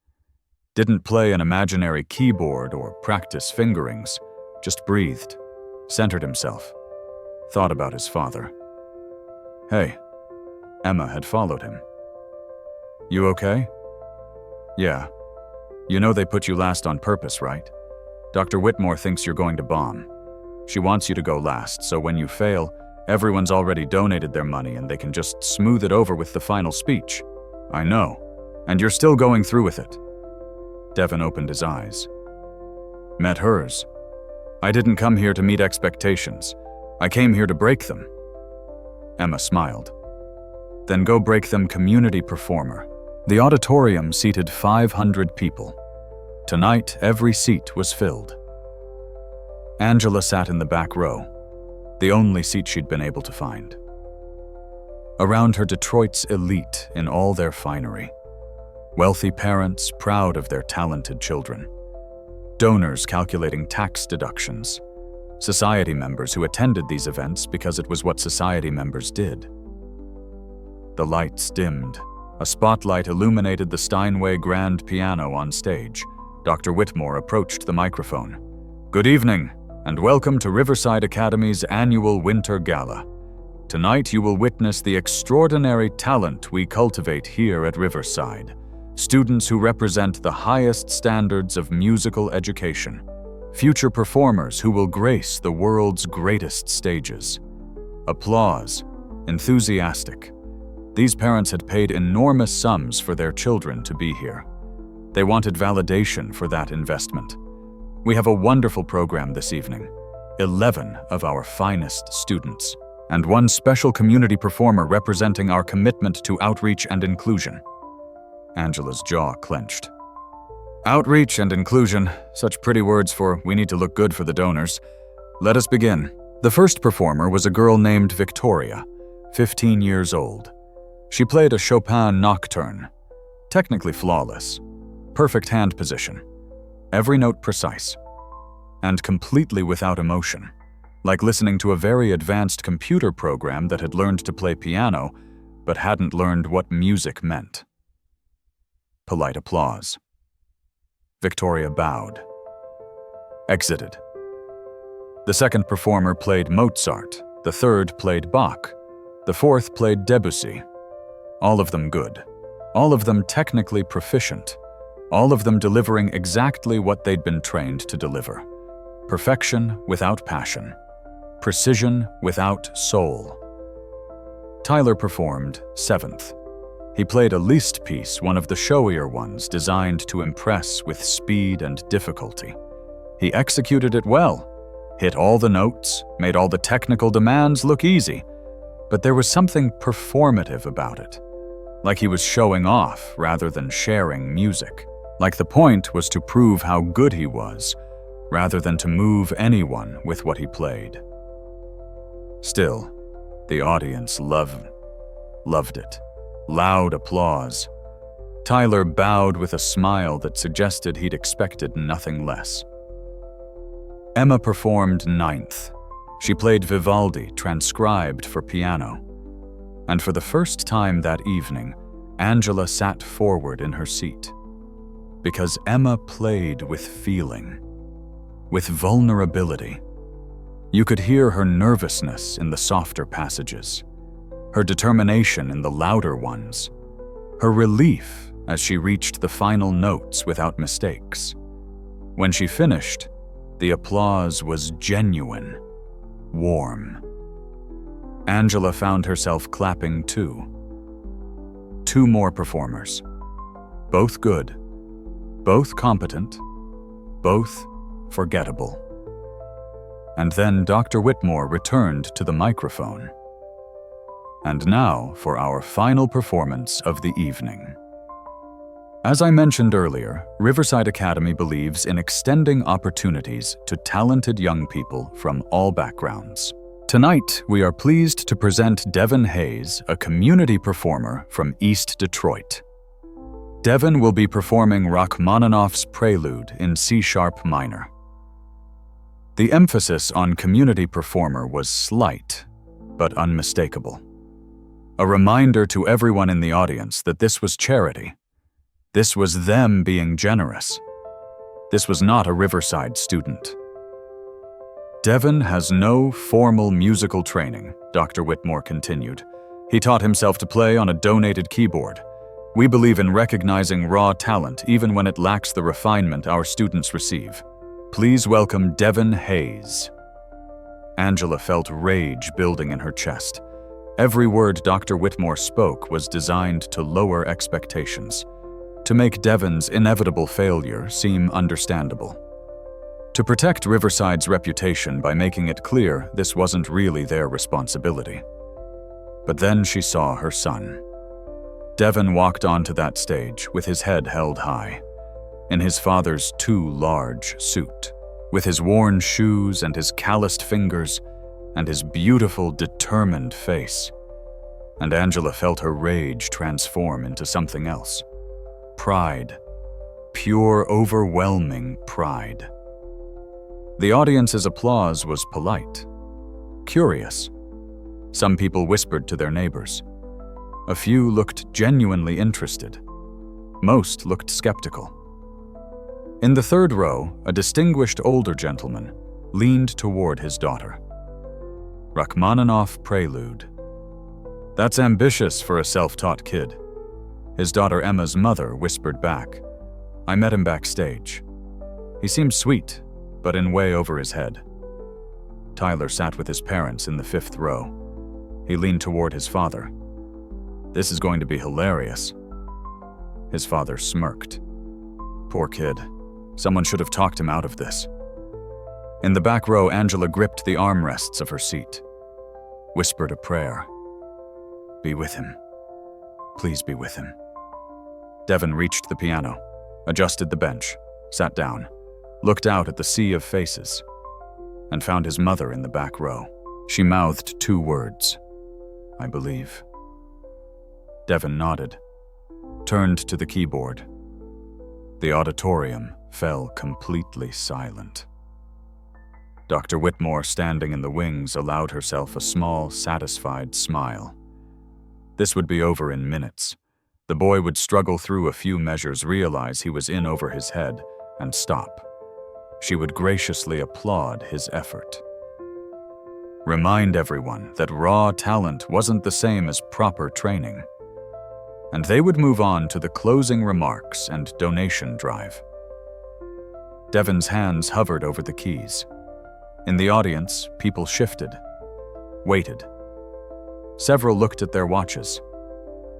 Didn't play an imaginary keyboard or practice fingerings, just breathed, centered himself, thought about his father. Hey, Emma had followed him. You okay? Yeah. You know they put you last on purpose, right? Dr. Whitmore thinks you're going to bomb. She wants you to go last, so when you fail, everyone's already donated their money and they can just smooth it over with the final speech. I know. And you're still going through with it. Devin opened his eyes. Met hers. I didn't come here to meet expectations. I came here to break them. Emma smiled. Then go break them, community performer. The auditorium seated 500 people. Tonight, every seat was filled. Angela sat in the back row, the only seat she'd been able to find. Around her, Detroit's elite in all their finery. Wealthy parents proud of their talented children. Donors calculating tax deductions. Society members who attended these events because it was what society members did. The lights dimmed. A spotlight illuminated the Steinway grand piano on stage. Dr. Whitmore approached the microphone. Good evening, and welcome to Riverside Academy's annual Winter Gala. Tonight you will witness the extraordinary talent we cultivate here at Riverside. Students who represent the highest standards of musical education. Future performers who will grace the world's greatest stages. Applause. Enthusiastic. These parents had paid enormous sums for their children to be here. They wanted validation for that investment. We have a wonderful program this evening. 11 of our finest students, and one special community performer representing our commitment to outreach and inclusion. Angela's jaw clenched. Outreach and inclusion, such pretty words for we need to look good for the donors. Let us begin. The first performer was a girl named Victoria, 15 years old. She played a Chopin nocturne, technically flawless, perfect hand position, every note precise, and completely without emotion, like listening to a very advanced computer program that had learned to play piano, but hadn't learned what music meant. Polite applause. Victoria bowed. Exited. The second performer played Mozart, the third played Bach, the fourth played Debussy. All of them good. All of them technically proficient. All of them delivering exactly what they'd been trained to deliver. Perfection without passion. Precision without soul. Tyler performed seventh. He played a Liszt piece, one of the showier ones designed to impress with speed and difficulty. He executed it well, hit all the notes, made all the technical demands look easy, but there was something performative about it. Like he was showing off rather than sharing music. Like the point was to prove how good he was, rather than to move anyone with what he played. Still, the audience loved it. Loud applause. Tyler bowed with a smile that suggested he'd expected nothing less. Emma performed ninth. She played Vivaldi, transcribed for piano. And for the first time that evening, Angela sat forward in her seat. Because Emma played with feeling, with vulnerability. You could hear her nervousness in the softer passages, her determination in the louder ones, her relief as she reached the final notes without mistakes. When she finished, the applause was genuine, warm. Angela found herself clapping too. Two more performers. Both good, both competent, both forgettable. And then Dr. Whitmore returned to the microphone. And now for our final performance of the evening. As I mentioned earlier, Riverside Academy believes in extending opportunities to talented young people from all backgrounds. Tonight, we are pleased to present Devin Hayes, a community performer from East Detroit. Devin will be performing Rachmaninoff's Prelude in C-sharp minor. The emphasis on community performer was slight, but unmistakable. A reminder to everyone in the audience that this was charity. This was them being generous. This was not a Riverside student. Devin has no formal musical training, Dr. Whitmore continued, He taught himself to play on a donated keyboard. We believe in recognizing raw talent even when it lacks the refinement our students receive. Please welcome Devin Hayes. Angela felt rage building in her chest. Every word Dr. Whitmore spoke was designed to lower expectations, to make Devin's inevitable failure seem understandable, to protect Riverside's reputation by making it clear this wasn't really their responsibility. But then she saw her son. Devin walked onto that stage with his head held high, in his father's too large suit, with his worn shoes and his calloused fingers and his beautiful, determined face. And Angela felt her rage transform into something else. Pride. Pure, overwhelming pride. The audience's applause was polite, curious. Some people whispered to their neighbors. A few looked genuinely interested. Most looked skeptical. In the third row, a distinguished older gentleman leaned toward his daughter. Rachmaninoff Prelude. That's ambitious for a self-taught kid. His daughter Emma's mother whispered back. I met him backstage. He seemed sweet, but in way over his head. Tyler sat with his parents in the fifth row. He leaned toward his father. This is going to be hilarious. His father smirked. Poor kid. Someone should have talked him out of this. In the back row, Angela gripped the armrests of her seat, whispered a prayer. Be with him. Please be with him. Devin reached the piano, adjusted the bench, sat down, looked out at the sea of faces, and found his mother in the back row. She mouthed two words. I believe. Devin nodded, turned to the keyboard. The auditorium fell completely silent. Dr. Whitmore, standing in the wings, allowed herself a small, satisfied smile. This would be over in minutes. The boy would struggle through a few measures, realize he was in over his head, and stop. She would graciously applaud his effort. Remind everyone that raw talent wasn't the same as proper training. And they would move on to the closing remarks and donation drive. Devin's hands hovered over the keys. In the audience, people shifted, waited. Several looked at their watches.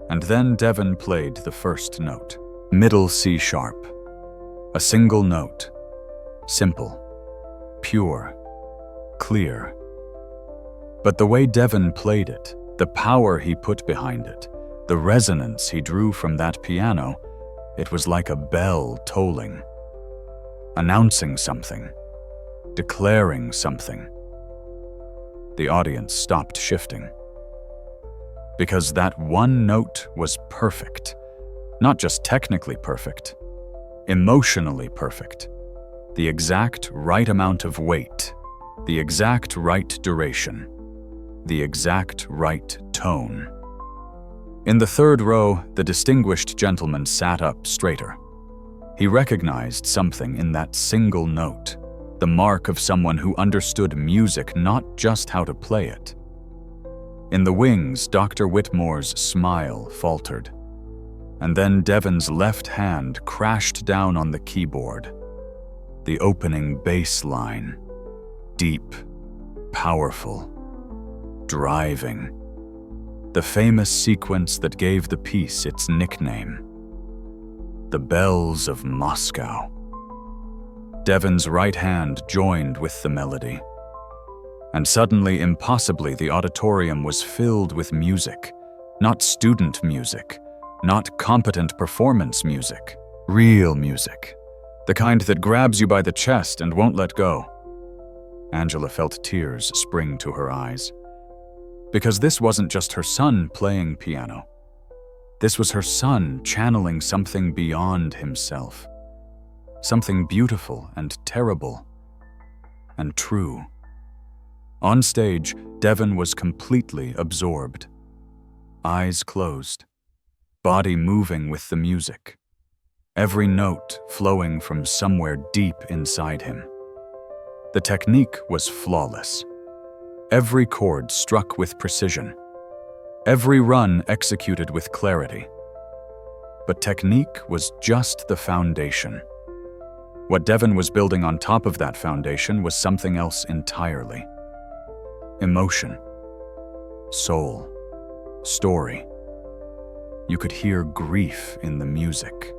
And then Devin played the first note. Middle C sharp. A single note. Simple. Pure. Clear. But the way Devin played it, the power he put behind it, the resonance he drew from that piano, it was like a bell tolling. Announcing something. Declaring something. The audience stopped shifting. Because that one note was perfect. Not just technically perfect. Emotionally perfect. The exact right amount of weight. The exact right duration. The exact right tone. In the third row, the distinguished gentleman sat up straighter. He recognized something in that single note, the mark of someone who understood music, not just how to play it. In the wings, Dr. Whitmore's smile faltered, and then Devin's left hand crashed down on the keyboard. The opening bass line, deep, powerful, driving. The famous sequence that gave the piece its nickname. The Bells of Moscow. Devin's right hand joined with the melody. And suddenly, impossibly, the auditorium was filled with music. Not student music, not competent performance music. Real music. The kind that grabs you by the chest and won't let go. Angela felt tears spring to her eyes. Because this wasn't just her son playing piano. This was her son channeling something beyond himself. Something beautiful and terrible and true. On stage, Devin was completely absorbed. Eyes closed, body moving with the music. Every note flowing from somewhere deep inside him. The technique was flawless. Every chord struck with precision. every run executed with clarity. But technique was just the foundation. What Devin was building on top of that foundation was something else entirely. Emotion, soul, story. You could hear grief in the music.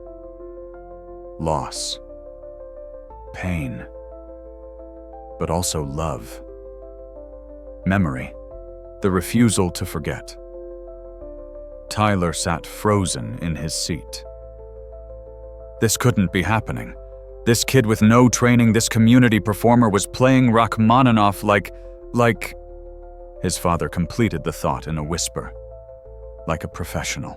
Loss, pain, but also love. Memory, the refusal to forget. Tyler sat frozen in his seat. This couldn't be happening. This kid with no training, this community performer was playing Rachmaninoff like... His father completed the thought in a whisper. Like a professional.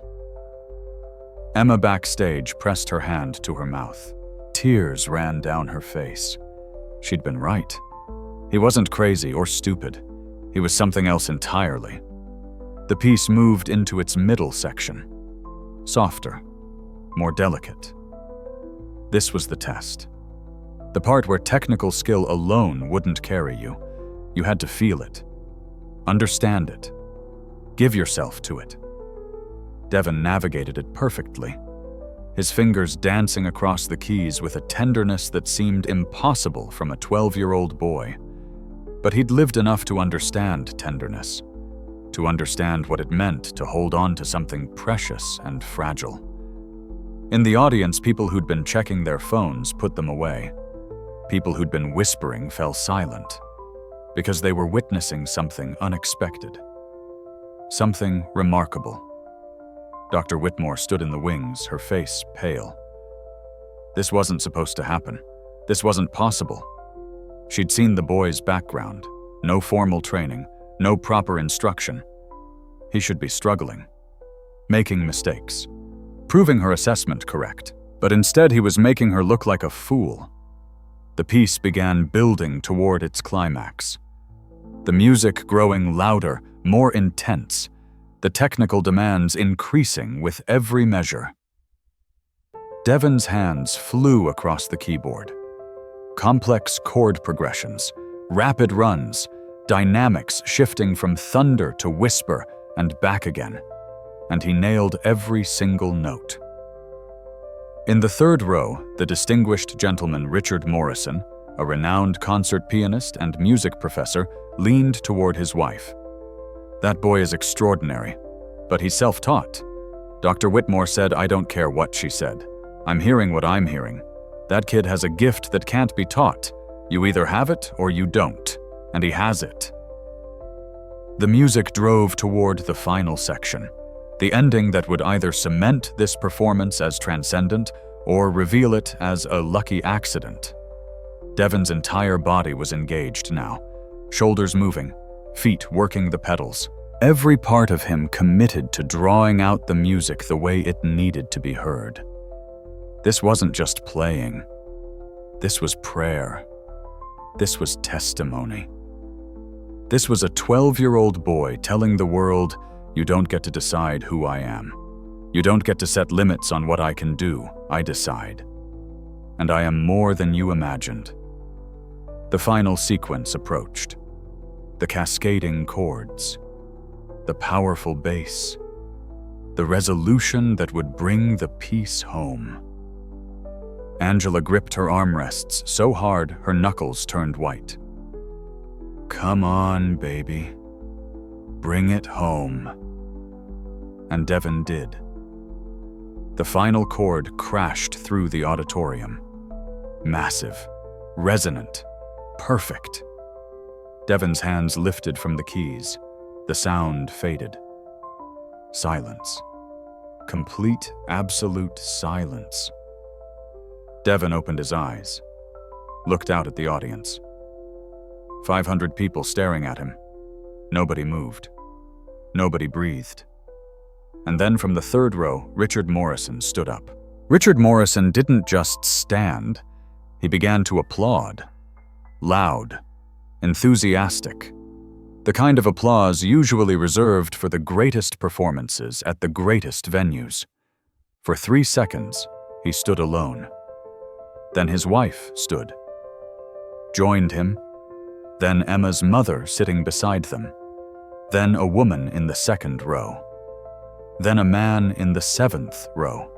Emma backstage pressed her hand to her mouth. Tears ran down her face. She'd been right. He wasn't crazy or stupid. He was something else entirely. The piece moved into its middle section. Softer, more delicate. This was the test. The part where technical skill alone wouldn't carry you. You had to feel it. Understand it. Give yourself to it. Devin navigated it perfectly, his fingers dancing across the keys with a tenderness that seemed impossible from a 12-year-old boy. But he'd lived enough to understand tenderness, to understand what it meant to hold on to something precious and fragile. In the audience, people who'd been checking their phones put them away. People who'd been whispering fell silent, because they were witnessing something unexpected, something remarkable. Dr. Whitmore stood in the wings, her face pale. This wasn't supposed to happen. This wasn't possible. She'd seen the boy's background, no formal training, no proper instruction. He should be struggling, making mistakes, proving her assessment correct, but instead he was making her look like a fool. The piece began building toward its climax. The music growing louder, more intense, the technical demands increasing with every measure. Devin's hands flew across the keyboard. Complex chord progressions, rapid runs, dynamics shifting from thunder to whisper and back again, and he nailed every single note. In the third row, the distinguished gentleman Richard Morrison, a renowned concert pianist and music professor, leaned toward his wife. That boy is extraordinary, but he's self-taught. Dr. Whitmore said, "I don't care what she said. I'm hearing what I'm hearing. That kid has a gift that can't be taught. You either have it or you don't, and he has it." The music drove toward the final section, the ending that would either cement this performance as transcendent or reveal it as a lucky accident. Devin's entire body was engaged now, shoulders moving, feet working the pedals, every part of him committed to drawing out the music the way it needed to be heard. This wasn't just playing. This was prayer. This was testimony. This was a 12-year-old boy telling the world, "You don't get to decide who I am. You don't get to set limits on what I can do. I decide. And I am more than you imagined." The final sequence approached. The cascading chords, the powerful bass, the resolution that would bring the piece home. Angela gripped her armrests so hard her knuckles turned white. "Come on, baby. Bring it home." And Devin did. The final chord crashed through the auditorium. Massive, resonant, perfect. Devin's hands lifted from the keys. The sound faded. Silence. Complete, absolute silence. Devin opened his eyes, looked out at the audience. 500 people staring at him. Nobody moved. Nobody breathed. And then from the third row, Richard Morrison stood up. Richard Morrison didn't just stand. He began to applaud. Loud. Enthusiastic. The kind of applause usually reserved for the greatest performances at the greatest venues. For 3 seconds, he stood alone. Then his wife stood. Joined him. Then Emma's mother sitting beside them. then a woman in the second row, then a man in the seventh row,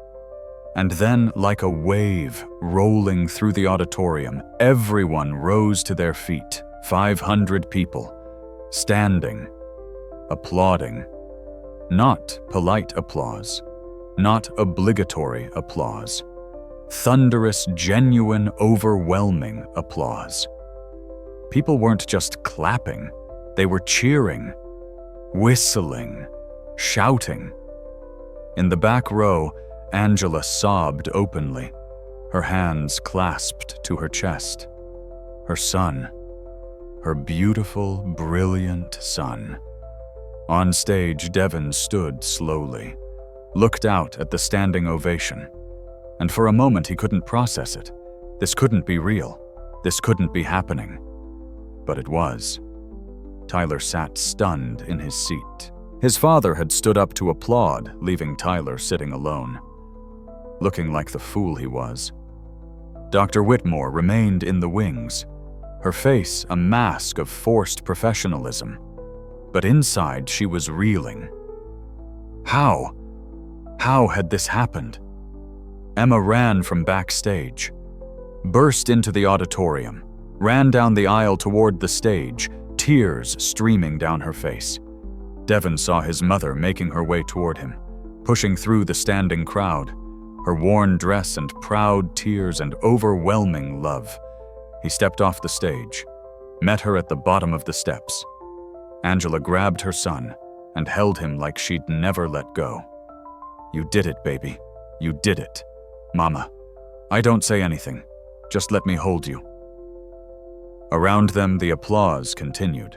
and then, like a wave rolling through the auditorium, everyone rose to their feet, 500 people, standing, applauding. Not polite applause, not obligatory applause. Thunderous, genuine, overwhelming applause. People weren't just clapping, they were cheering, whistling, shouting. In the back row, Angela sobbed openly, her hands clasped to her chest. Her son, her beautiful, brilliant son. On stage, Devin stood slowly, looked out at the standing ovation, and for a moment he couldn't process it. This couldn't be real. This couldn't be happening. But it was. Tyler sat stunned in his seat. His father had stood up to applaud, leaving Tyler sitting alone, looking like the fool he was. Dr. Whitmore remained in the wings, her face a mask of forced professionalism. But inside she was reeling. How? How had this happened? Emma ran from backstage, burst into the auditorium, ran down the aisle toward the stage, tears streaming down her face. Devin saw his mother making her way toward him, pushing through the standing crowd, her worn dress and proud tears and overwhelming love. He stepped off the stage, met her at the bottom of the steps. Angela grabbed her son and held him like she'd never let go. "You did it, baby. You did it. Mama, I don't say anything. Just let me hold you." Around them, the applause continued.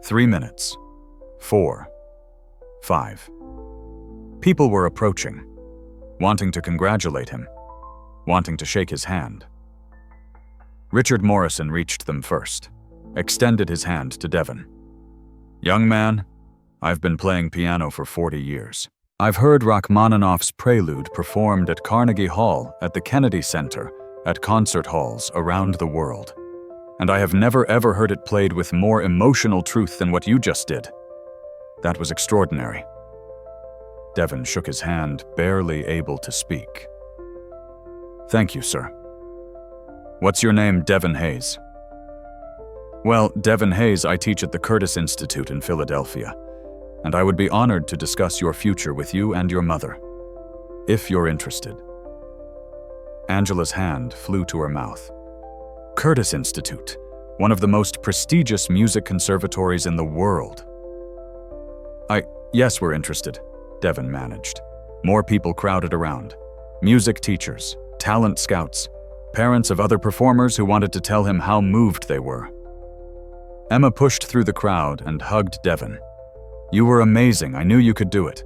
3 minutes. 4. 5. People were approaching, wanting to congratulate him, wanting to shake his hand. Richard Morrison reached them first, extended his hand to Devin. "Young man, I've been playing piano for 40 years. I've heard Rachmaninoff's Prelude performed at Carnegie Hall, at the Kennedy Center, at concert halls around the world. And I have never ever heard it played with more emotional truth than what you just did. That was extraordinary." Devin shook his hand, barely able to speak. "Thank you, sir. What's your name, Devin Hayes?" "Well, Devin Hayes, I teach at the Curtis Institute in Philadelphia, and I would be honored to discuss your future with you and your mother, if you're interested." Angela's hand flew to her mouth. Curtis Institute, one of the most prestigious music conservatories in the world. Yes, we're interested," Devin managed. More people crowded around. Music teachers, talent scouts, parents of other performers who wanted to tell him how moved they were. Emma pushed through the crowd and hugged Devin. "You were amazing. I knew you could do it.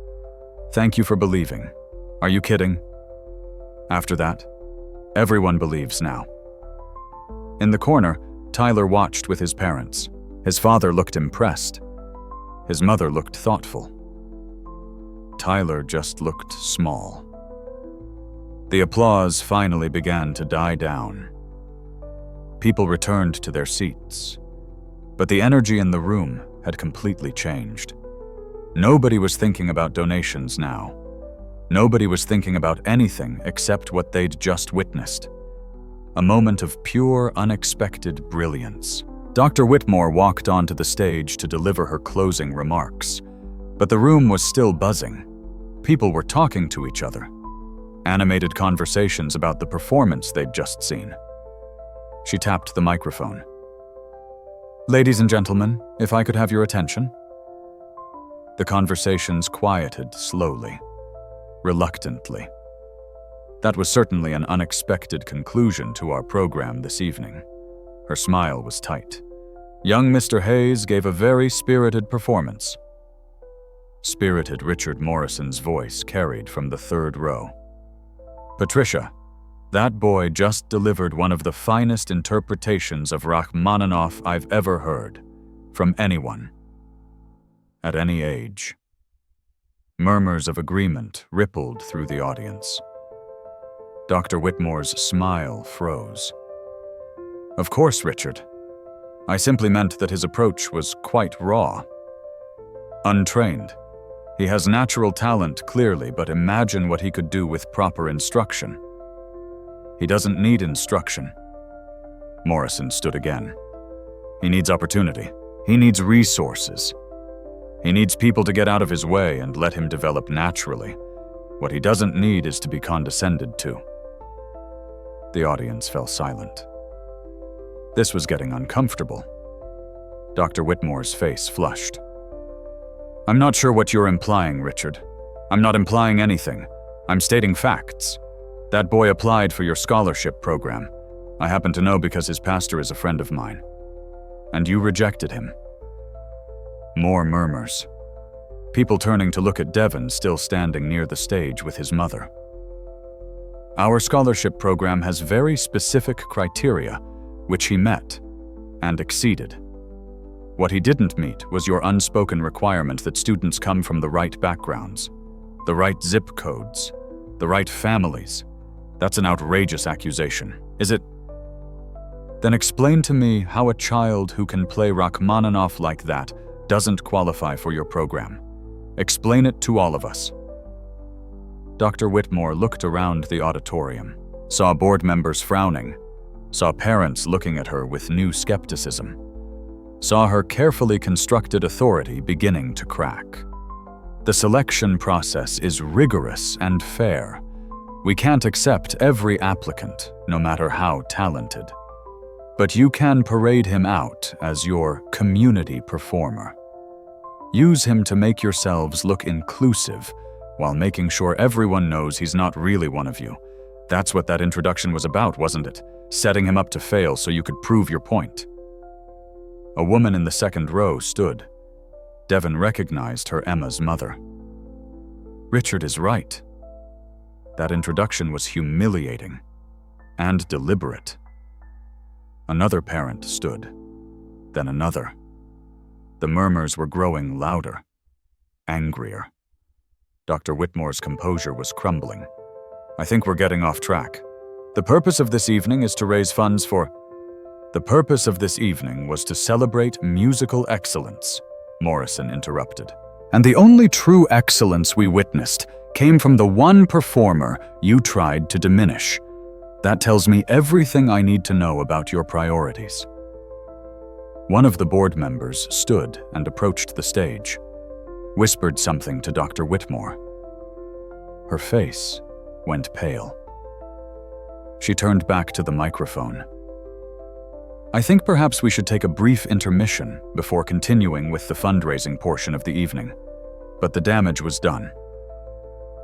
Thank you for believing. Are you kidding?" After that, everyone believes now. In the corner, Tyler watched with his parents. His father looked impressed. His mother looked thoughtful. Tyler just looked small. The applause finally began to die down. People returned to their seats, but the energy in the room had completely changed. Nobody was thinking about donations now. Nobody was thinking about anything except what they'd just witnessed. A moment of pure, unexpected brilliance. Dr. Whitmore walked onto the stage to deliver her closing remarks, but the room was still buzzing. People were talking to each other. Animated conversations about the performance they'd just seen. She tapped the microphone. "Ladies and gentlemen, if I could have your attention." The conversations quieted slowly, reluctantly. That was certainly an unexpected conclusion to our program this evening. Her smile was tight. Young Mr. Hayes gave a very spirited performance. Spirited Richard Morrison's voice carried from the third row. "Patricia, that boy just delivered one of the finest interpretations of Rachmaninoff I've ever heard, from anyone, at any age." Murmurs of agreement rippled through the audience. Dr. Whitmore's smile froze. "Of course, Richard. I simply meant that his approach was quite raw. Untrained. He has natural talent, clearly, but imagine what he could do with proper instruction. He doesn't need instruction. Morrison stood again. He needs opportunity. He needs resources. He needs people to get out of his way and let him develop naturally. What he doesn't need is to be condescended to. The audience fell silent. This was getting uncomfortable. Dr. Whitmore's face flushed. I'm not sure what you're implying, Richard. I'm not implying anything. I'm stating facts. That boy applied for your scholarship program. I happen to know because his pastor is a friend of mine. And you rejected him. More murmurs. People turning to look at Devin, still standing near the stage with his mother. Our scholarship program has very specific criteria, which he met and exceeded. What he didn't meet was your unspoken requirement that students come from the right backgrounds, the right zip codes, the right families. That's an outrageous accusation, is it? Then explain to me how a child who can play Rachmaninoff like that doesn't qualify for your program. Explain it to all of us. Dr. Whitmore looked around the auditorium, saw board members frowning, saw parents looking at her with new skepticism, saw her carefully constructed authority beginning to crack. The selection process is rigorous and fair. We can't accept every applicant, no matter how talented. But you can parade him out as your community performer. Use him to make yourselves look inclusive while making sure everyone knows he's not really one of you. That's what that introduction was about, wasn't it? Setting him up to fail so you could prove your point. A woman in the second row stood. Devin recognized her Emma's mother. Richard is right. That introduction was humiliating and deliberate. Another parent stood, then another. The murmurs were growing louder, angrier. Dr. Whitmore's composure was crumbling. I think we're getting off track. The purpose of this evening is to raise funds for... The purpose of this evening was to celebrate musical excellence, Morrison interrupted. And the only true excellence we witnessed came from the one performer you tried to diminish. That tells me everything I need to know about your priorities. One of the board members stood and approached the stage, whispered something to Dr. Whitmore. Her face went pale. She turned back to the microphone. I think perhaps we should take a brief intermission before continuing with the fundraising portion of the evening. But the damage was done.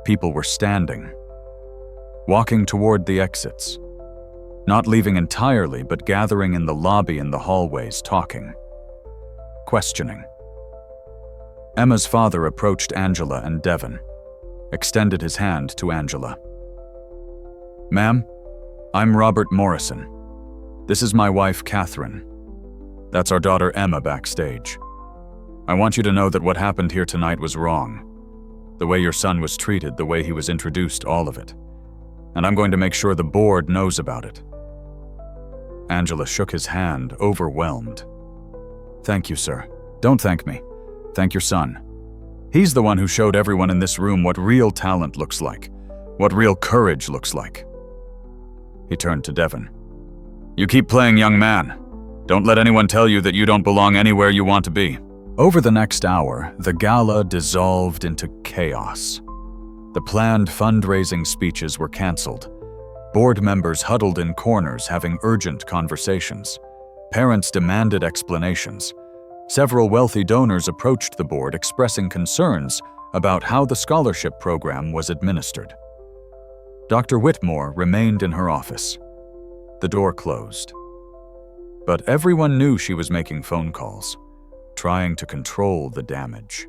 People were standing, walking toward the exits, not leaving entirely, but gathering in the lobby and the hallways, talking, questioning. Emma's father approached Angela and Devin, extended his hand to Angela. Ma'am, I'm Robert Morrison. This is my wife, Catherine. That's our daughter, Emma, backstage. I want you to know that what happened here tonight was wrong. The way your son was treated, the way he was introduced, all of it. And I'm going to make sure the board knows about it. Angela shook his hand, overwhelmed. Thank you, sir. Don't thank me. Thank your son. He's the one who showed everyone in this room what real talent looks like, what real courage looks like. He turned to Devin. You keep playing young man. Don't let anyone tell you that you don't belong anywhere you want to be. Over the next hour, the gala dissolved into chaos. The planned fundraising speeches were canceled. Board members huddled in corners having urgent conversations. Parents demanded explanations. Several wealthy donors approached the board expressing concerns about how the scholarship program was administered. Dr. Whitmore remained in her office. The door closed. But everyone knew she was making phone calls, trying to control the damage.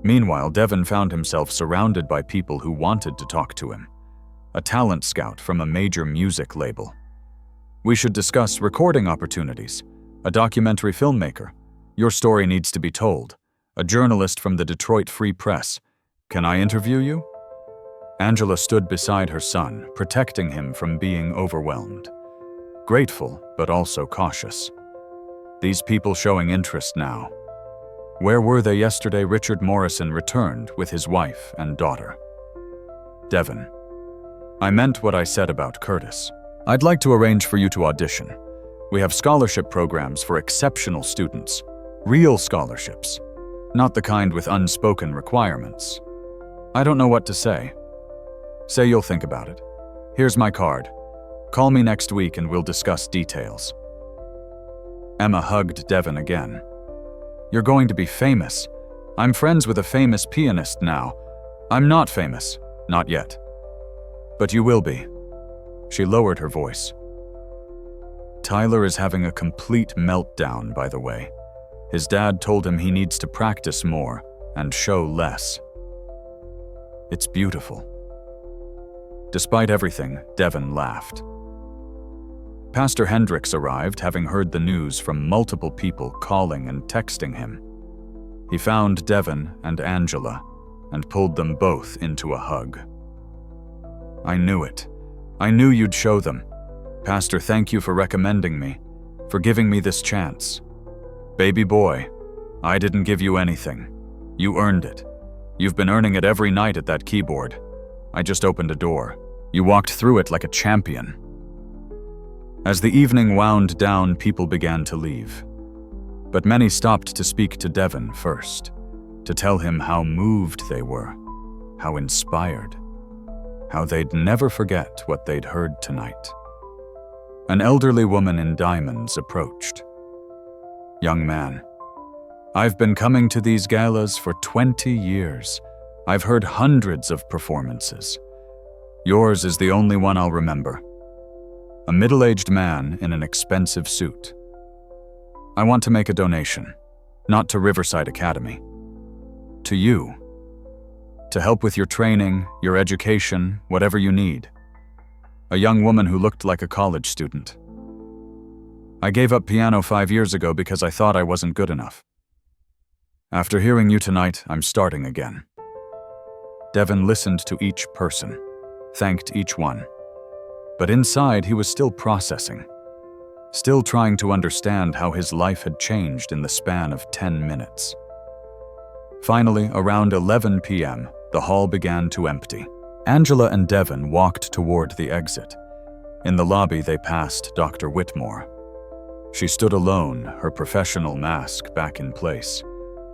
Meanwhile, Devin found himself surrounded by people who wanted to talk to him. A talent scout from a major music label. We should discuss recording opportunities. A documentary filmmaker. Your story needs to be told. A journalist from the Detroit Free Press. Can I interview you? Angela stood beside her son, protecting him from being overwhelmed. Grateful, but also cautious. These people showing interest now. Where were they yesterday? Richard Morrison returned with his wife and daughter. Devin, I meant what I said about Curtis. I'd like to arrange for you to audition. We have scholarship programs for exceptional students. Real scholarships. Not the kind with unspoken requirements. I don't know what to say. Say you'll think about it. Here's my card. Call me next week and we'll discuss details. Emma hugged Devin again. You're going to be famous. I'm friends with a famous pianist now. I'm not famous. Not yet. But you will be. She lowered her voice. Tyler is having a complete meltdown, by the way. His dad told him he needs to practice more and show less. It's beautiful. Despite everything, Devin laughed. Pastor Hendricks arrived, having heard the news from multiple people calling and texting him. He found Devin and Angela and pulled them both into a hug. I knew it. I knew you'd show them. Pastor, thank you for recommending me, for giving me this chance. Baby boy, I didn't give you anything. You earned it. You've been earning it every night at that keyboard. I just opened a door. You walked through it like a champion. As the evening wound down, people began to leave. But many stopped to speak to Devin first, to tell him how moved they were, how inspired, how they'd never forget what they'd heard tonight. An elderly woman in diamonds approached. Young man, I've been coming to these galas for 20 years. I've heard hundreds of performances. Yours is the only one I'll remember. A middle-aged man in an expensive suit. I want to make a donation, not to Riverside Academy. To you. To help with your training, your education, whatever you need. A young woman who looked like a college student. I gave up piano 5 years ago because I thought I wasn't good enough. After hearing you tonight, I'm starting again. Devin listened to each person, thanked each one. But inside, he was still processing, still trying to understand how his life had changed in the span of 10 minutes. Finally, around 11 p.m., the hall began to empty. Angela and Devin walked toward the exit. In the lobby, they passed Dr. Whitmore. She stood alone, her professional mask back in place,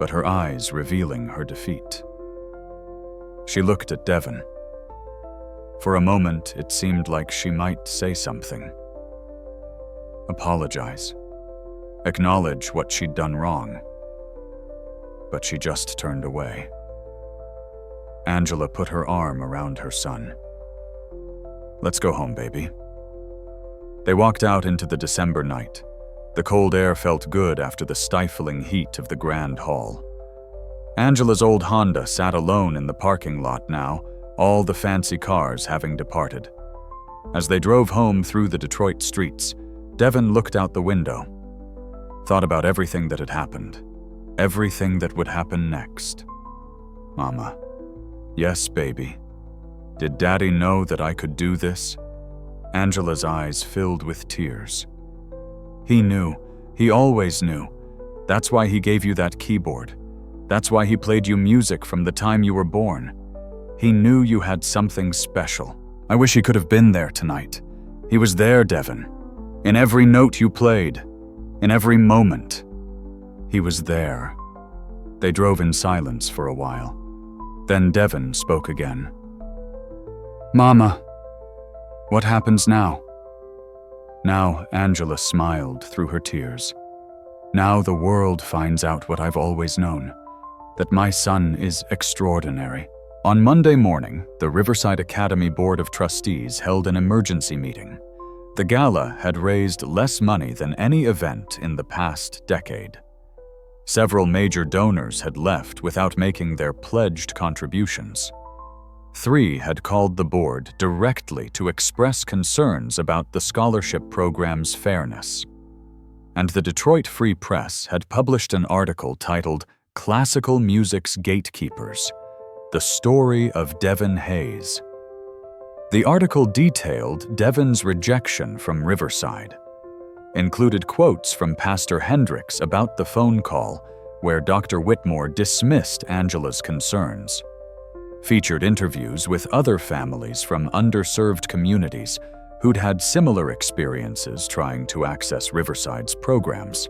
but her eyes revealing her defeat. She looked at Devin. For a moment, it seemed like she might say something. Apologize. Acknowledge what she'd done wrong. But she just turned away. Angela put her arm around her son. Let's go home, baby. They walked out into the December night. The cold air felt good after the stifling heat of the grand hall. Angela's old Honda sat alone in the parking lot now, all the fancy cars having departed. As they drove home through the Detroit streets, Devin looked out the window, thought about everything that had happened, everything that would happen next. Mama. Yes, baby. Did Daddy know that I could do this? Angela's eyes filled with tears. He knew. He always knew. That's why he gave you that keyboard. That's why he played you music from the time you were born. He knew you had something special. I wish he could have been there tonight. He was there, Devin. In every note you played. In every moment. He was there. They drove in silence for a while. Then Devin spoke again. Mama, what happens now? Now Angela smiled through her tears. Now the world finds out what I've always known, that my son is extraordinary. On Monday morning, the Riverside Academy Board of Trustees held an emergency meeting. The gala had raised less money than any event in the past decade. Several major donors had left without making their pledged contributions. 3 had called the board directly to express concerns about the scholarship program's fairness. And the Detroit Free Press had published an article titled "Classical Music's Gatekeepers: The Story of Devin Hayes." The article detailed Devin's rejection from Riverside, included quotes from Pastor Hendricks about the phone call, where Dr. Whitmore dismissed Angela's concerns. Featured interviews with other families from underserved communities who'd had similar experiences trying to access Riverside's programs,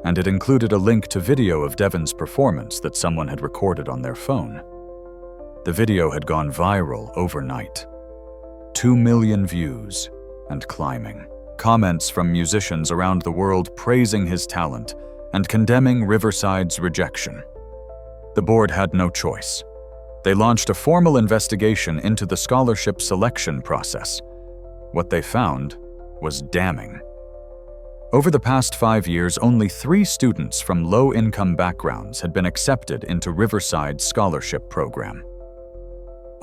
and it included a link to video of Devin's performance that someone had recorded on their phone. The video had gone viral overnight. 2 million views and climbing. Comments from musicians around the world praising his talent and condemning Riverside's rejection. The board had no choice. They launched a formal investigation into the scholarship selection process. What they found was damning. Over the past 5 years, only 3 students from low-income backgrounds had been accepted into Riverside's scholarship program.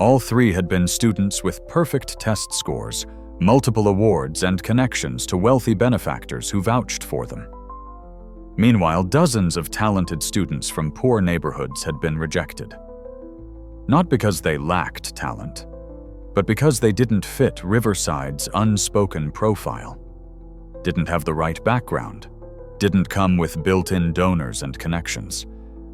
All 3 had been students with perfect test scores, multiple awards, and connections to wealthy benefactors who vouched for them. Meanwhile, dozens of talented students from poor neighborhoods had been rejected. Not because they lacked talent, but because they didn't fit Riverside's unspoken profile, didn't have the right background, didn't come with built-in donors and connections.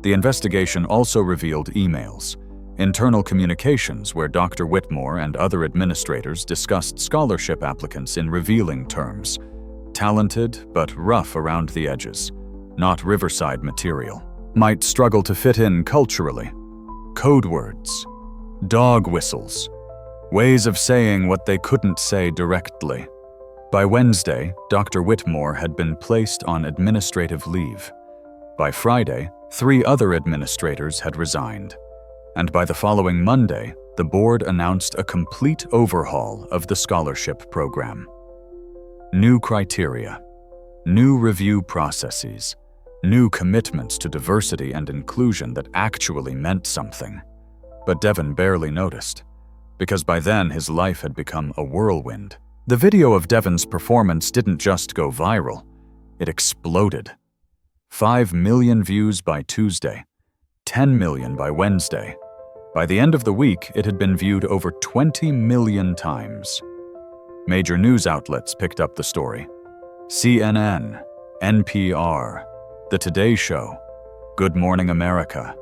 The investigation also revealed emails, internal communications where Dr. Whitmore and other administrators discussed scholarship applicants in revealing terms, talented but rough around the edges, not Riverside material, might struggle to fit in culturally. Code words, dog whistles, ways of saying what they couldn't say directly. By Wednesday, Dr. Whitmore had been placed on administrative leave. By Friday, 3 other administrators had resigned. And by the following Monday, the board announced a complete overhaul of the scholarship program. New criteria, new review processes, new commitments to diversity and inclusion that actually meant something. But Devin barely noticed, because by then his life had become a whirlwind. The video of Devin's performance didn't just go viral, it exploded. 5 million views by Tuesday, 10 million by Wednesday. By the end of the week, it had been viewed over 20 million times. Major news outlets picked up the story. CNN, NPR, The Today Show, Good Morning America.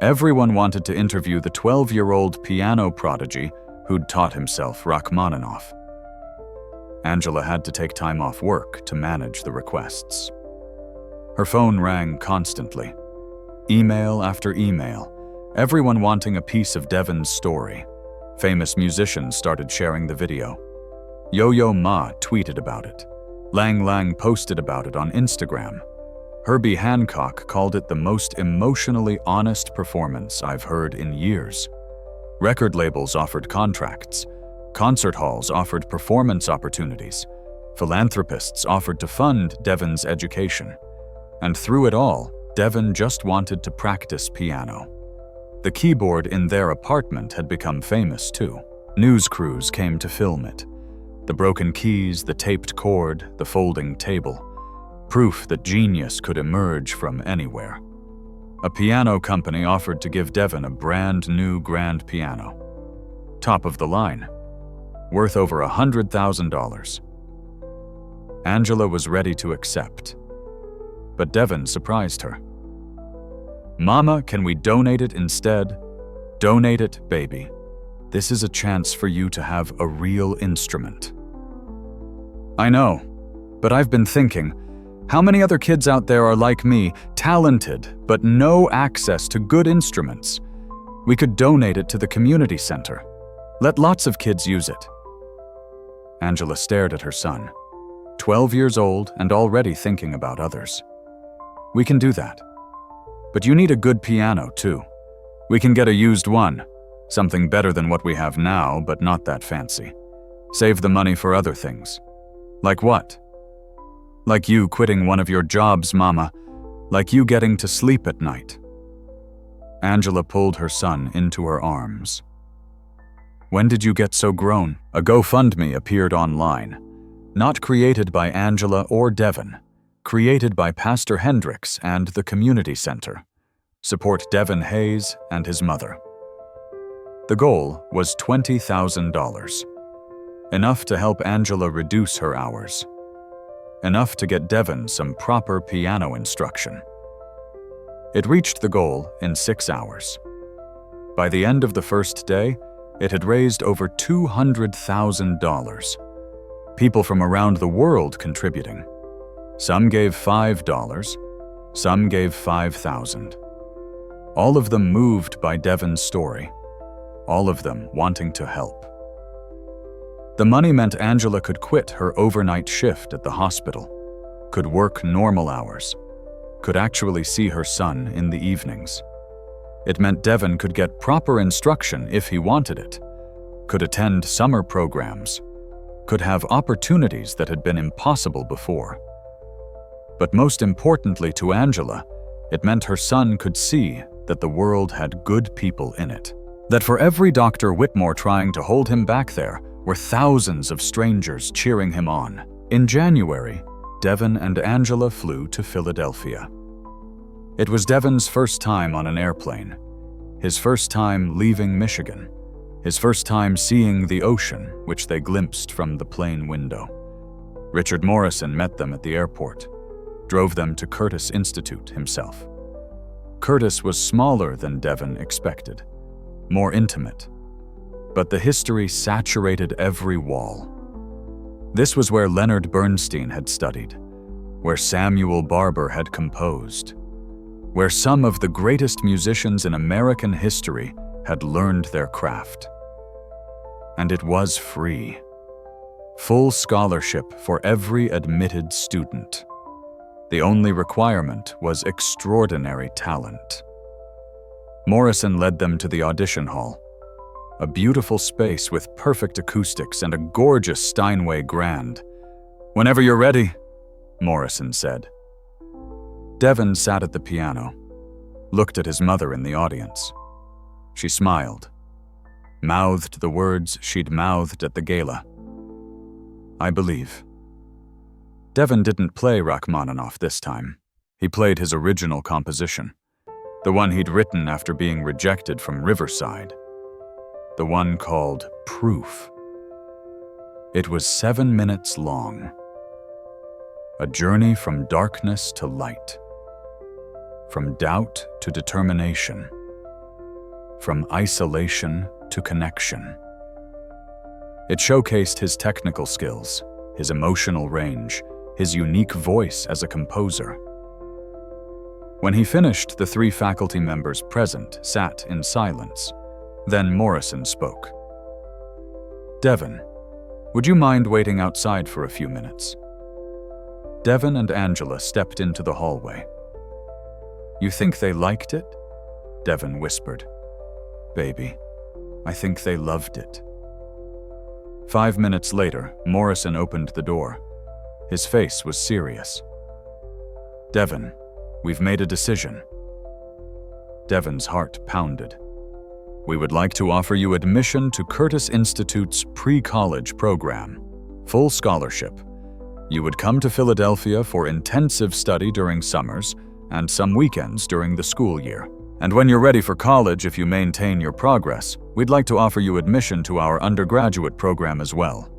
Everyone wanted to interview the 12-year-old piano prodigy who'd taught himself Rachmaninoff. Angela had to take time off work to manage the requests. Her phone rang constantly. Email after email, everyone wanting a piece of Devin's story. Famous musicians started sharing the video. Yo-Yo Ma tweeted about it. Lang Lang posted about it on Instagram. Herbie Hancock called it the most emotionally honest performance I've heard in years. Record labels offered contracts. Concert halls offered performance opportunities. Philanthropists offered to fund Devin's education. And through it all, Devin just wanted to practice piano. The keyboard in their apartment had become famous too. News crews came to film it. The broken keys, the taped cord, the folding table. Proof that genius could emerge from anywhere. A piano company offered to give Devin a brand new grand piano. Top of the line. Worth over $100,000. Angela was ready to accept. But Devin surprised her. Mama, can we donate it instead? Donate it, baby. This is a chance for you to have a real instrument. I know, but I've been thinking, how many other kids out there are like me, talented, but no access to good instruments? We could donate it to the community center. Let lots of kids use it. Angela stared at her son, 12 years old and already thinking about others. We can do that. But you need a good piano, too. We can get a used one, something better than what we have now, but not that fancy. Save the money for other things. Like what? Like you quitting one of your jobs, Mama. Like you getting to sleep at night. Angela pulled her son into her arms. When did you get so grown? A GoFundMe appeared online. Not created by Angela or Devin. Created by Pastor Hendricks and the community center. Support Devin Hayes and his mother. The goal was $20,000. Enough to help Angela reduce her hours. Enough to get Devin some proper piano instruction. It reached the goal in 6 hours. By the end of the first day, it had raised over $200,000. People from around the world contributing. Some gave $5, some gave $5,000. All of them moved by Devin's story, all of them wanting to help. The money meant Angela could quit her overnight shift at the hospital, could work normal hours, could actually see her son in the evenings. It meant Devin could get proper instruction if he wanted it, could attend summer programs, could have opportunities that had been impossible before. But most importantly to Angela, it meant her son could see that the world had good people in it. That for every Dr. Whitmore trying to hold him back there were thousands of strangers cheering him on. In January, Devin and Angela flew to Philadelphia. It was Devin's first time on an airplane, his first time leaving Michigan, his first time seeing the ocean, which they glimpsed from the plane window. Richard Morrison met them at the airport, drove them to Curtis Institute himself. Curtis was smaller than Devin expected, more intimate, but the history saturated every wall. This was where Leonard Bernstein had studied, where Samuel Barber had composed, where some of the greatest musicians in American history had learned their craft. And it was free. Full scholarship for every admitted student. The only requirement was extraordinary talent. Morrison led them to the audition hall, a beautiful space with perfect acoustics and a gorgeous Steinway grand. "Whenever you're ready," Morrison said. Devin sat at the piano, looked at his mother in the audience. She smiled, mouthed the words she'd mouthed at the gala. "I believe." Devin didn't play Rachmaninoff this time. He played his original composition, the one he'd written after being rejected from Riverside, the one called Proof. It was 7 minutes long. A journey from darkness to light, from doubt to determination, from isolation to connection. It showcased his technical skills, his emotional range, his unique voice as a composer. When he finished, the 3 faculty members present sat in silence. Then Morrison spoke. "Devin, would you mind waiting outside for a few minutes?" Devin and Angela stepped into the hallway. "You think they liked it?" Devin whispered. "Baby, I think they loved it." 5 minutes later, Morrison opened the door. His face was serious. "Devin, we've made a decision." Devin's heart pounded. "We would like to offer you admission to Curtis Institute's pre-college program, full scholarship. You would come to Philadelphia for intensive study during summers and some weekends during the school year. And when you're ready for college, if you maintain your progress, we'd like to offer you admission to our undergraduate program as well."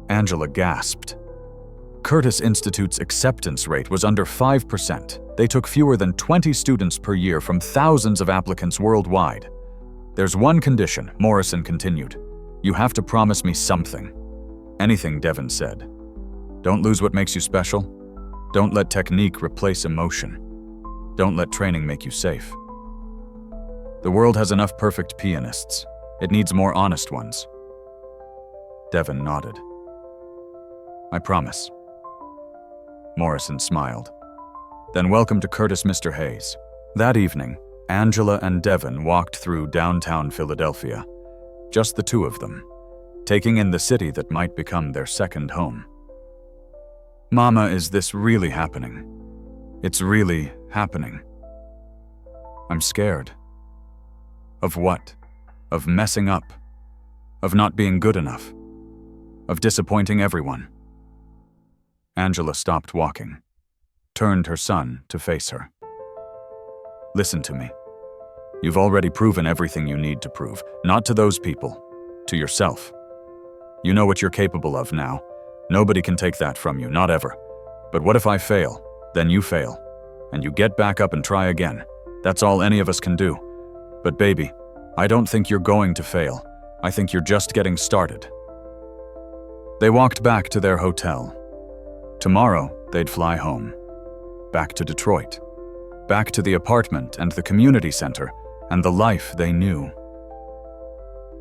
Angela gasped. Curtis Institute's acceptance rate was under 5%. They took fewer than 20 students per year from thousands of applicants worldwide. "There's one condition," Morrison continued. "You have to promise me something." "Anything," Devin said. "Don't lose what makes you special. Don't let technique replace emotion. Don't let training make you safe. The world has enough perfect pianists. It needs more honest ones." Devin nodded. "I promise." Morrison smiled. "Then welcome to Curtis, Mr. Hayes." That evening, Angela and Devin walked through downtown Philadelphia, just the two of them, taking in the city that might become their second home. "Mama, is this really happening? It's really happening. I'm scared." "Of what?" "Of messing up. Of not being good enough. Of disappointing everyone." Angela stopped walking, turned her son to face her. "Listen to me. You've already proven everything you need to prove, not to those people, to yourself. You know what you're capable of now. Nobody can take that from you, not ever. But what if I fail? Then you fail. and you get back up and try again. That's all any of us can do. But baby, I don't think you're going to fail. I think you're just getting started." They walked back to their hotel. Tomorrow, they'd fly home. Back to Detroit. Back to the apartment and the community center and the life they knew.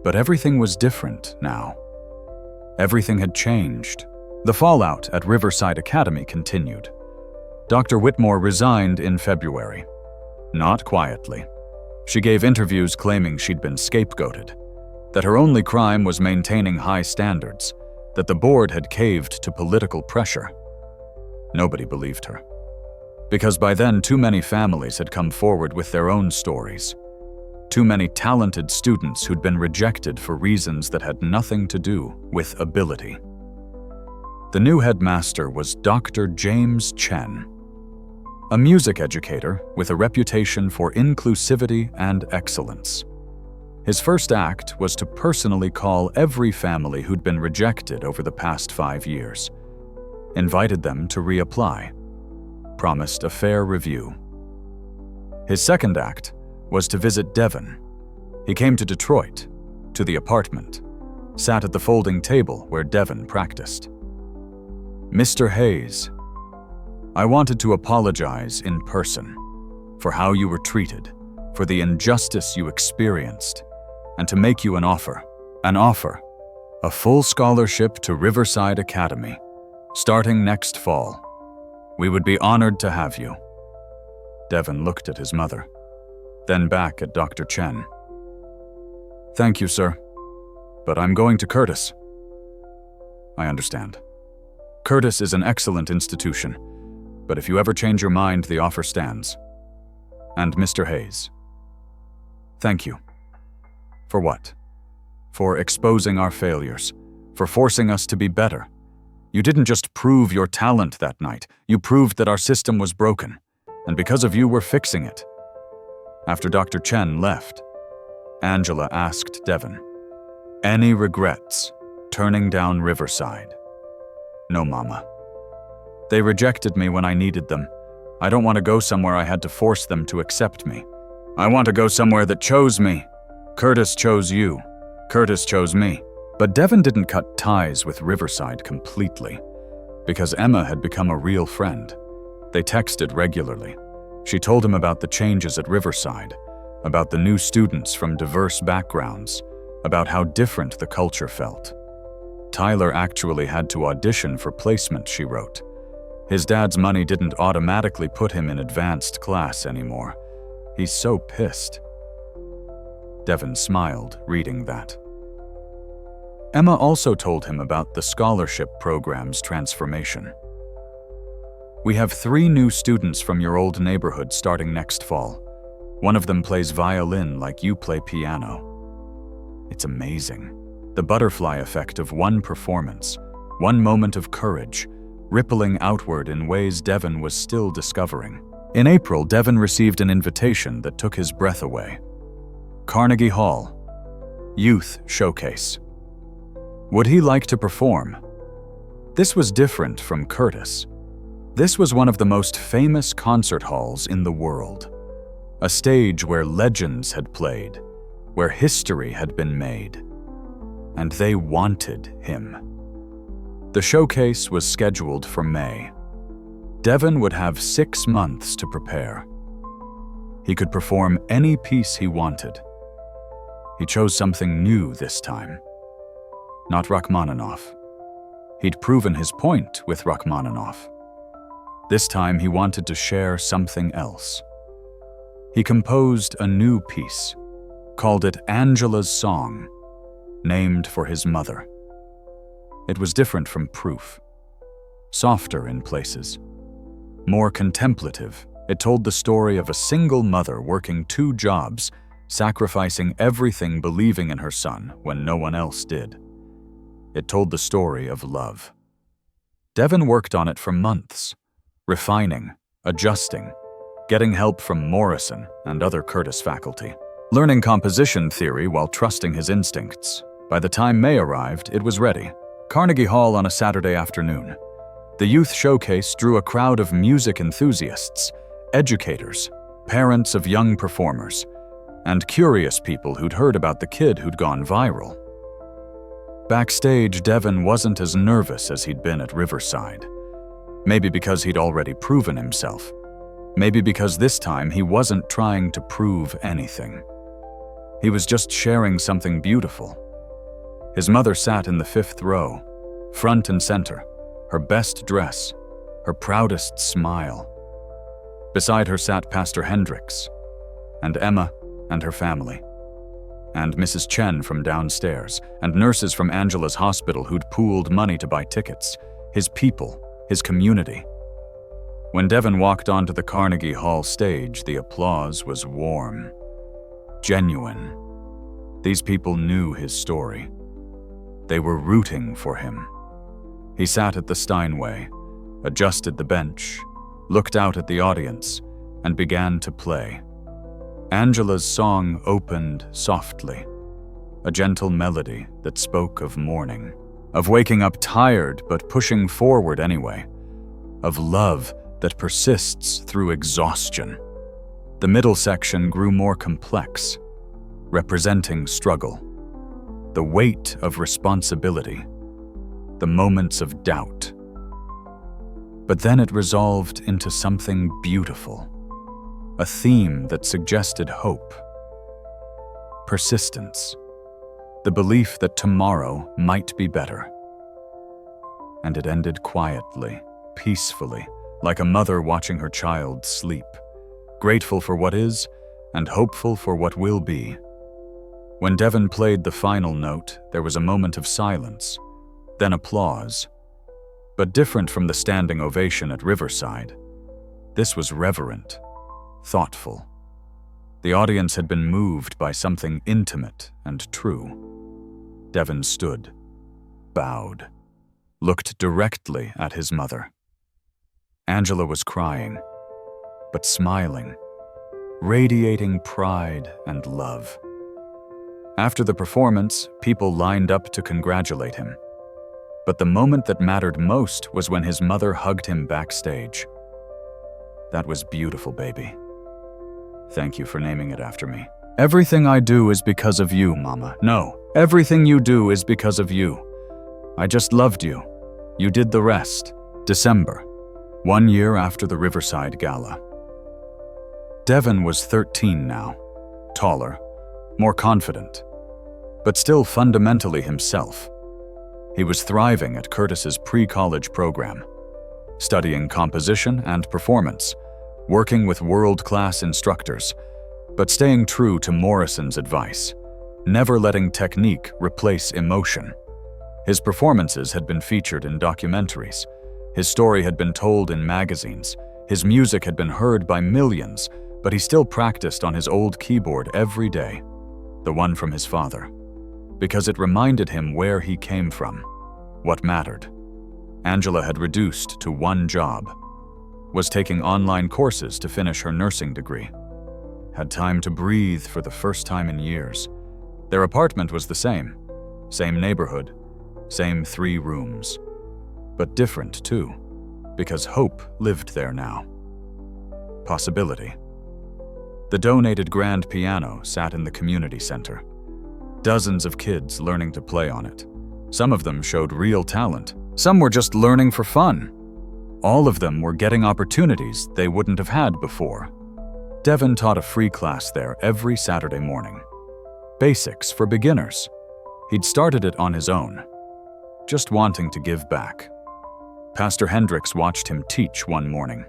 But everything was different now. Everything had changed. The fallout at Riverside Academy continued. Dr. Whitmore resigned in February. Not quietly. She gave interviews claiming she'd been scapegoated, that her only crime was maintaining high standards, that the board had caved to political pressure. Nobody believed her. Because by then, too many families had come forward with their own stories. Too many talented students who'd been rejected for reasons that had nothing to do with ability. The new headmaster was Dr. James Chen, a music educator with a reputation for inclusivity and excellence. His first act was to personally call every family who'd been rejected over the past 5 years, invited them to reapply, promised a fair review. His second act was to visit Devin. He came to Detroit, to the apartment, sat at the folding table where Devin practiced. "Mr. Hayes, I wanted to apologize in person for how you were treated, for the injustice you experienced, and to make you an offer, a full scholarship to Riverside Academy, starting next fall. We would be honored to have you." Devin looked at his mother, then back at Dr. Chen. "Thank you, sir, but I'm going to Curtis." "I understand. Curtis is an excellent institution, but if you ever change your mind, the offer stands. And Mr. Hayes, thank you." "For what?" "For exposing our failures, for forcing us to be better. You didn't just prove your talent that night, you proved that our system was broken, and because of you, we're fixing it." After Dr. Chen left, Angela asked Devin, "Any regrets turning down Riverside?" "No, Mama. They rejected me when I needed them. I don't want to go somewhere I had to force them to accept me. I want to go somewhere that chose me. Curtis chose you. Curtis chose me." But Devin didn't cut ties with Riverside completely, because Emma had become a real friend. They texted regularly. She told him about the changes at Riverside, about the new students from diverse backgrounds, about how different the culture felt. Tyler actually had to audition for placement, she wrote. His dad's money didn't automatically put him in advanced class anymore. He's so pissed. Devin smiled, reading that. Emma also told him about the scholarship program's transformation. "We have 3 new students from your old neighborhood starting next fall. One of them plays violin like you play piano. It's amazing. The butterfly effect of one performance, one moment of courage, rippling outward in ways Devin was still discovering." In April, Devin received an invitation that took his breath away. Carnegie Hall, Youth Showcase. Would he like to perform? This was different from Curtis. This was one of the most famous concert halls in the world. A stage where legends had played, where history had been made. And they wanted him. The showcase was scheduled for May. Devin would have 6 months to prepare. He could perform any piece he wanted. He chose something new this time. Not Rachmaninoff. He'd proven his point with Rachmaninoff. This time he wanted to share something else. He composed a new piece, called it Angela's Song, named for his mother. It was different from Proof, softer in places, more contemplative. It told the story of a single mother working 2 jobs, sacrificing everything, believing in her son when no one else did. It told the story of love. Devin worked on it for months, refining, adjusting, getting help from Morrison and other Curtis faculty, learning composition theory while trusting his instincts. By the time May arrived, it was ready. Carnegie Hall on a Saturday afternoon. The youth showcase drew a crowd of music enthusiasts, educators, parents of young performers, and curious people who'd heard about the kid who'd gone viral. Backstage, Devin wasn't as nervous as he'd been at Riverside. Maybe because he'd already proven himself. Maybe because this time he wasn't trying to prove anything. He was just sharing something beautiful. His mother sat in the 5th row, front and center, her best dress, her proudest smile. Beside her sat Pastor Hendricks, and Emma and her family, and Mrs. Chen from downstairs, and nurses from Angela's hospital who'd pooled money to buy tickets, his people, his community. When Devin walked onto the Carnegie Hall stage, the applause was warm, genuine. These people knew his story. They were rooting for him. He sat at the Steinway, adjusted the bench, looked out at the audience, and began to play. Angela's song opened softly, a gentle melody that spoke of morning, of waking up tired but pushing forward anyway, of love that persists through exhaustion. The middle section grew more complex, representing struggle, the weight of responsibility, the moments of doubt. But then it resolved into something beautiful, a theme that suggested hope, persistence, the belief that tomorrow might be better. And it ended quietly, peacefully, like a mother watching her child sleep, grateful for what is and hopeful for what will be. When Devin played the final note, there was a moment of silence, then applause. But different from the standing ovation at Riverside, this was reverent, thoughtful. The audience had been moved by something intimate and true. Devin stood, bowed, looked directly at his mother. Angela was crying, but smiling, radiating pride and love. After the performance, people lined up to congratulate him. But the moment that mattered most was when his mother hugged him backstage. That was beautiful, baby. Thank you for naming it after me. Everything I do is because of you, Mama. No, everything you do is because of you. I just loved you. You did the rest. December, 1 year after the Riverside Gala. Devin was 13 now, taller, more confident, but still fundamentally himself. He was thriving at Curtis's pre-college program, studying composition and performance, working with world-class instructors, but staying true to Morrison's advice, never letting technique replace emotion. His performances had been featured in documentaries, his story had been told in magazines, his music had been heard by millions, but he still practiced on his old keyboard every day, the one from his father, because it reminded him where he came from, what mattered. Angela had reduced to one job, was taking online courses to finish her nursing degree, had time to breathe for the first time in years. Their apartment was the same neighborhood, same 3 rooms, but different too, because hope lived there now. Possibility. The donated grand piano sat in the community center. Dozens of kids learning to play on it. Some of them showed real talent. Some were just learning for fun. All of them were getting opportunities they wouldn't have had before. Devin taught a free class there every Saturday morning. Basics for beginners. He'd started it on his own, just wanting to give back. Pastor Hendricks watched him teach one morning.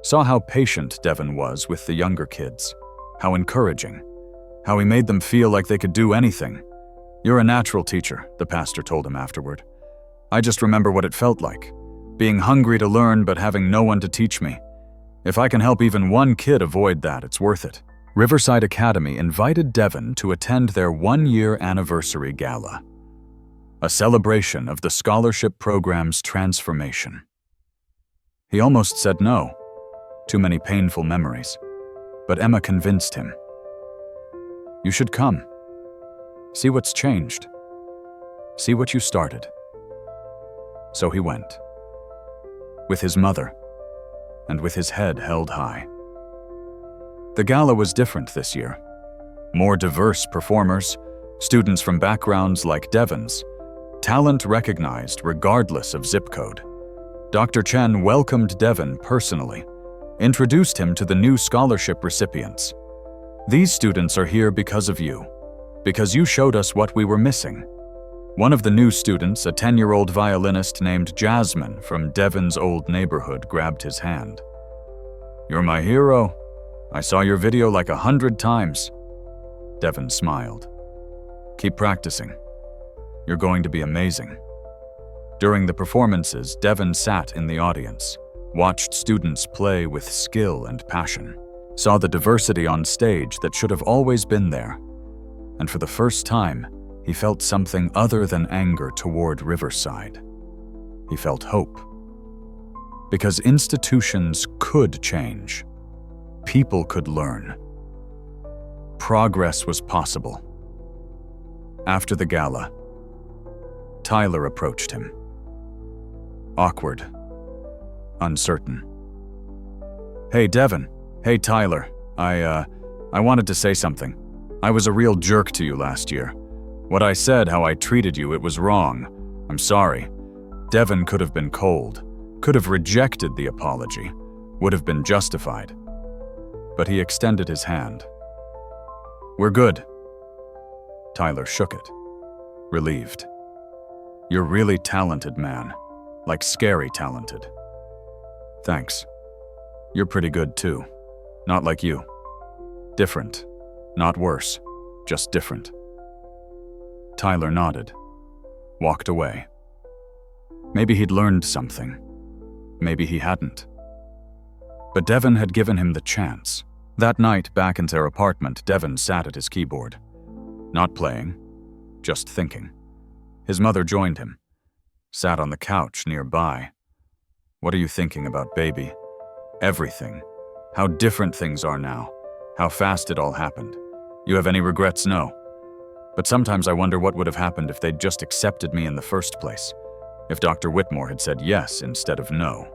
Saw how patient Devin was with the younger kids, how encouraging, how he made them feel like they could do anything. "You're a natural teacher," the pastor told him afterward. "I just remember what it felt like, being hungry to learn but having no one to teach me. If I can help even one kid avoid that, it's worth it." Riverside Academy invited Devin to attend their 1-year anniversary gala, a celebration of the scholarship program's transformation. He almost said no, too many painful memories, but Emma convinced him. "You should come. See what's changed. See what you started." So he went, with his mother, and with his head held high. The gala was different this year. More diverse performers, students from backgrounds like Devin's, talent recognized regardless of zip code. Dr. Chen welcomed Devin personally, introduced him to the new scholarship recipients. These students are here because of you, because you showed us what we were missing. One of the new students, a 10-year-old violinist named Jasmine from Devin's old neighborhood, grabbed his hand. "You're my hero. I saw your video like 100 times." Devin smiled. "Keep practicing. You're going to be amazing." During the performances, Devin sat in the audience, watched students play with skill and passion, saw the diversity on stage that should have always been there. And for the first time, he felt something other than anger toward Riverside. He felt hope. Because institutions could change. People could learn. Progress was possible. After the gala, Tyler approached him. Awkward. Uncertain. "Hey, Devin. Hey, Tyler. I wanted to say something. I was a real jerk to you last year. What I said, how I treated you, it was wrong. I'm sorry." Devin could have been cold, could have rejected the apology, would have been justified. But he extended his hand. "We're good." Tyler shook it, relieved. "You're really talented, man. Like scary talented." "Thanks. You're pretty good too. Not like you. Different. Not worse. Just different." Tyler nodded, walked away. Maybe he'd learned something. Maybe he hadn't. But Devin had given him the chance. That night, back in their apartment, Devin sat at his keyboard. Not playing, just thinking. His mother joined him, sat on the couch nearby. "What are you thinking about, baby?" "Everything. How different things are now. How fast it all happened. You have any regrets? No. But sometimes I wonder what would have happened if they'd just accepted me in the first place. If Dr. Whitmore had said yes instead of no.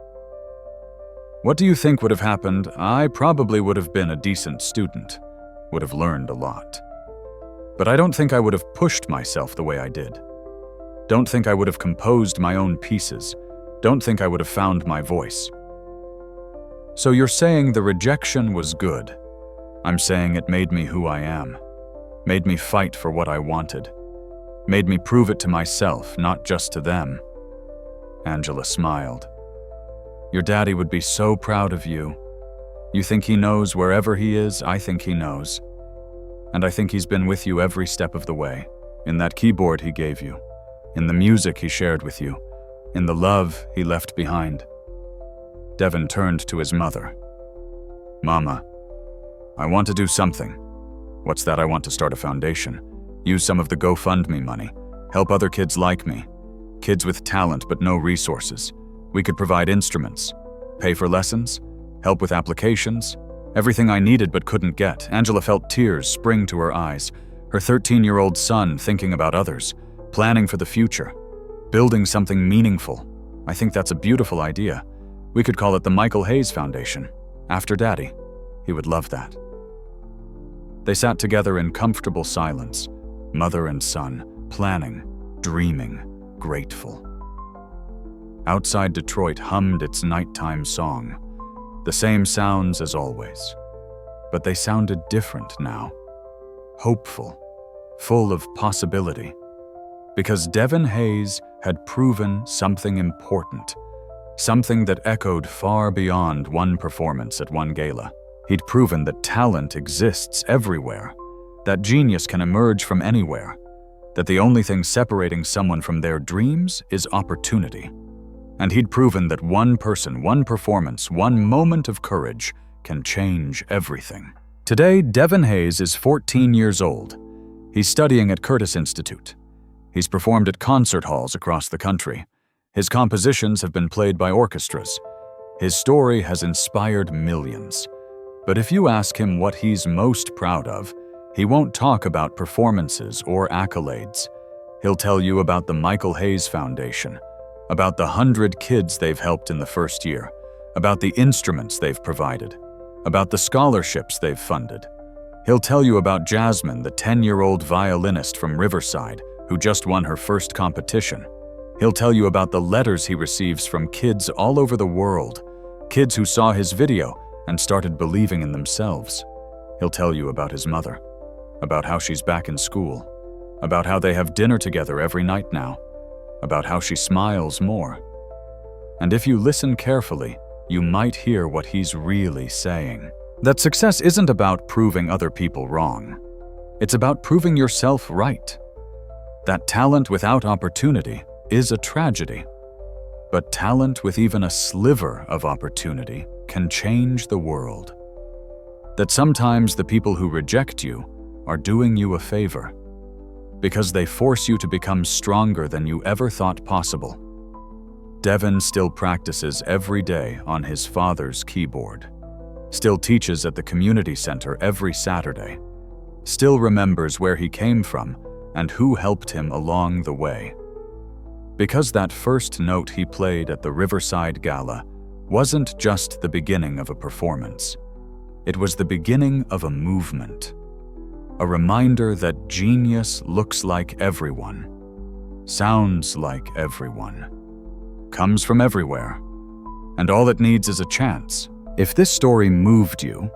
What do you think would have happened? I probably would have been a decent student, would have learned a lot. But I don't think I would have pushed myself the way I did. Don't think I would have composed my own pieces. Don't think I would have found my voice. So you're saying the rejection was good. I'm saying it made me who I am. Made me fight for what I wanted. Made me prove it to myself, not just to them." Angela smiled. "Your daddy would be so proud of you. You think he knows wherever he is? I think he knows. And I think he's been with you every step of the way, in that keyboard he gave you, in the music he shared with you, in the love he left behind." Devin turned to his mother. "Mama, I want to do something." "What's that?" "I want to start a foundation. Use some of the GoFundMe money. Help other kids like me. Kids with talent but no resources. We could provide instruments. Pay for lessons. Help with applications. Everything I needed but couldn't get." Angela felt tears spring to her eyes. Her 13-year-old son thinking about others. Planning for the future. Building something meaningful. I think that's a beautiful idea. We could call it the Michael Hayes Foundation. After Daddy. He would love that. They sat together in comfortable silence, mother and son, planning, dreaming, grateful. Outside Detroit hummed its nighttime song, the same sounds as always. But they sounded different now, hopeful, full of possibility. Because Devin Hayes had proven something important, something that echoed far beyond one performance at one gala. He'd proven that talent exists everywhere, that genius can emerge from anywhere, that the only thing separating someone from their dreams is opportunity. And he'd proven that one person, one performance, one moment of courage can change everything. Today, Devin Hayes is 14 years old. He's studying at Curtis Institute. He's performed at concert halls across the country. His compositions have been played by orchestras. His story has inspired millions. But if you ask him what he's most proud of, he won't talk about performances or accolades. He'll tell you about the Michael Hayes Foundation, about the 100 kids they've helped in the first year, about the instruments they've provided, about the scholarships they've funded. He'll tell you about Jasmine, the 10-year-old violinist from Riverside who just won her first competition. He'll tell you about the letters he receives from kids all over the world, kids who saw his video and started believing in themselves. He'll tell you about his mother, about how she's back in school, about how they have dinner together every night now, about how she smiles more. And if you listen carefully, you might hear what he's really saying. That success isn't about proving other people wrong. It's about proving yourself right. That talent without opportunity is a tragedy. But talent with even a sliver of opportunity can change the world. That sometimes the people who reject you are doing you a favor, because they force you to become stronger than you ever thought possible. Devin still practices every day on his father's keyboard, still teaches at the community center every Saturday, still remembers where he came from and who helped him along the way. Because that first note he played at the Riverside Gala wasn't just the beginning of a performance. It was the beginning of a movement. A reminder that genius looks like everyone, sounds like everyone, comes from everywhere, and all it needs is a chance. If this story moved you,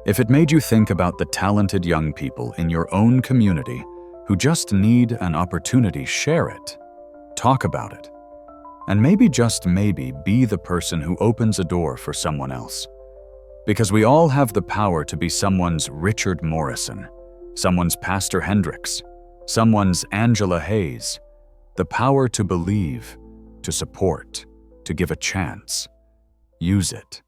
if it made you think about the talented young people in your own community who just need an opportunity, share it. Talk about it. And maybe, just maybe, be the person who opens a door for someone else. Because we all have the power to be someone's Richard Morrison, someone's Pastor Hendricks, someone's Angela Hayes. The power to believe, to support, to give a chance. Use it.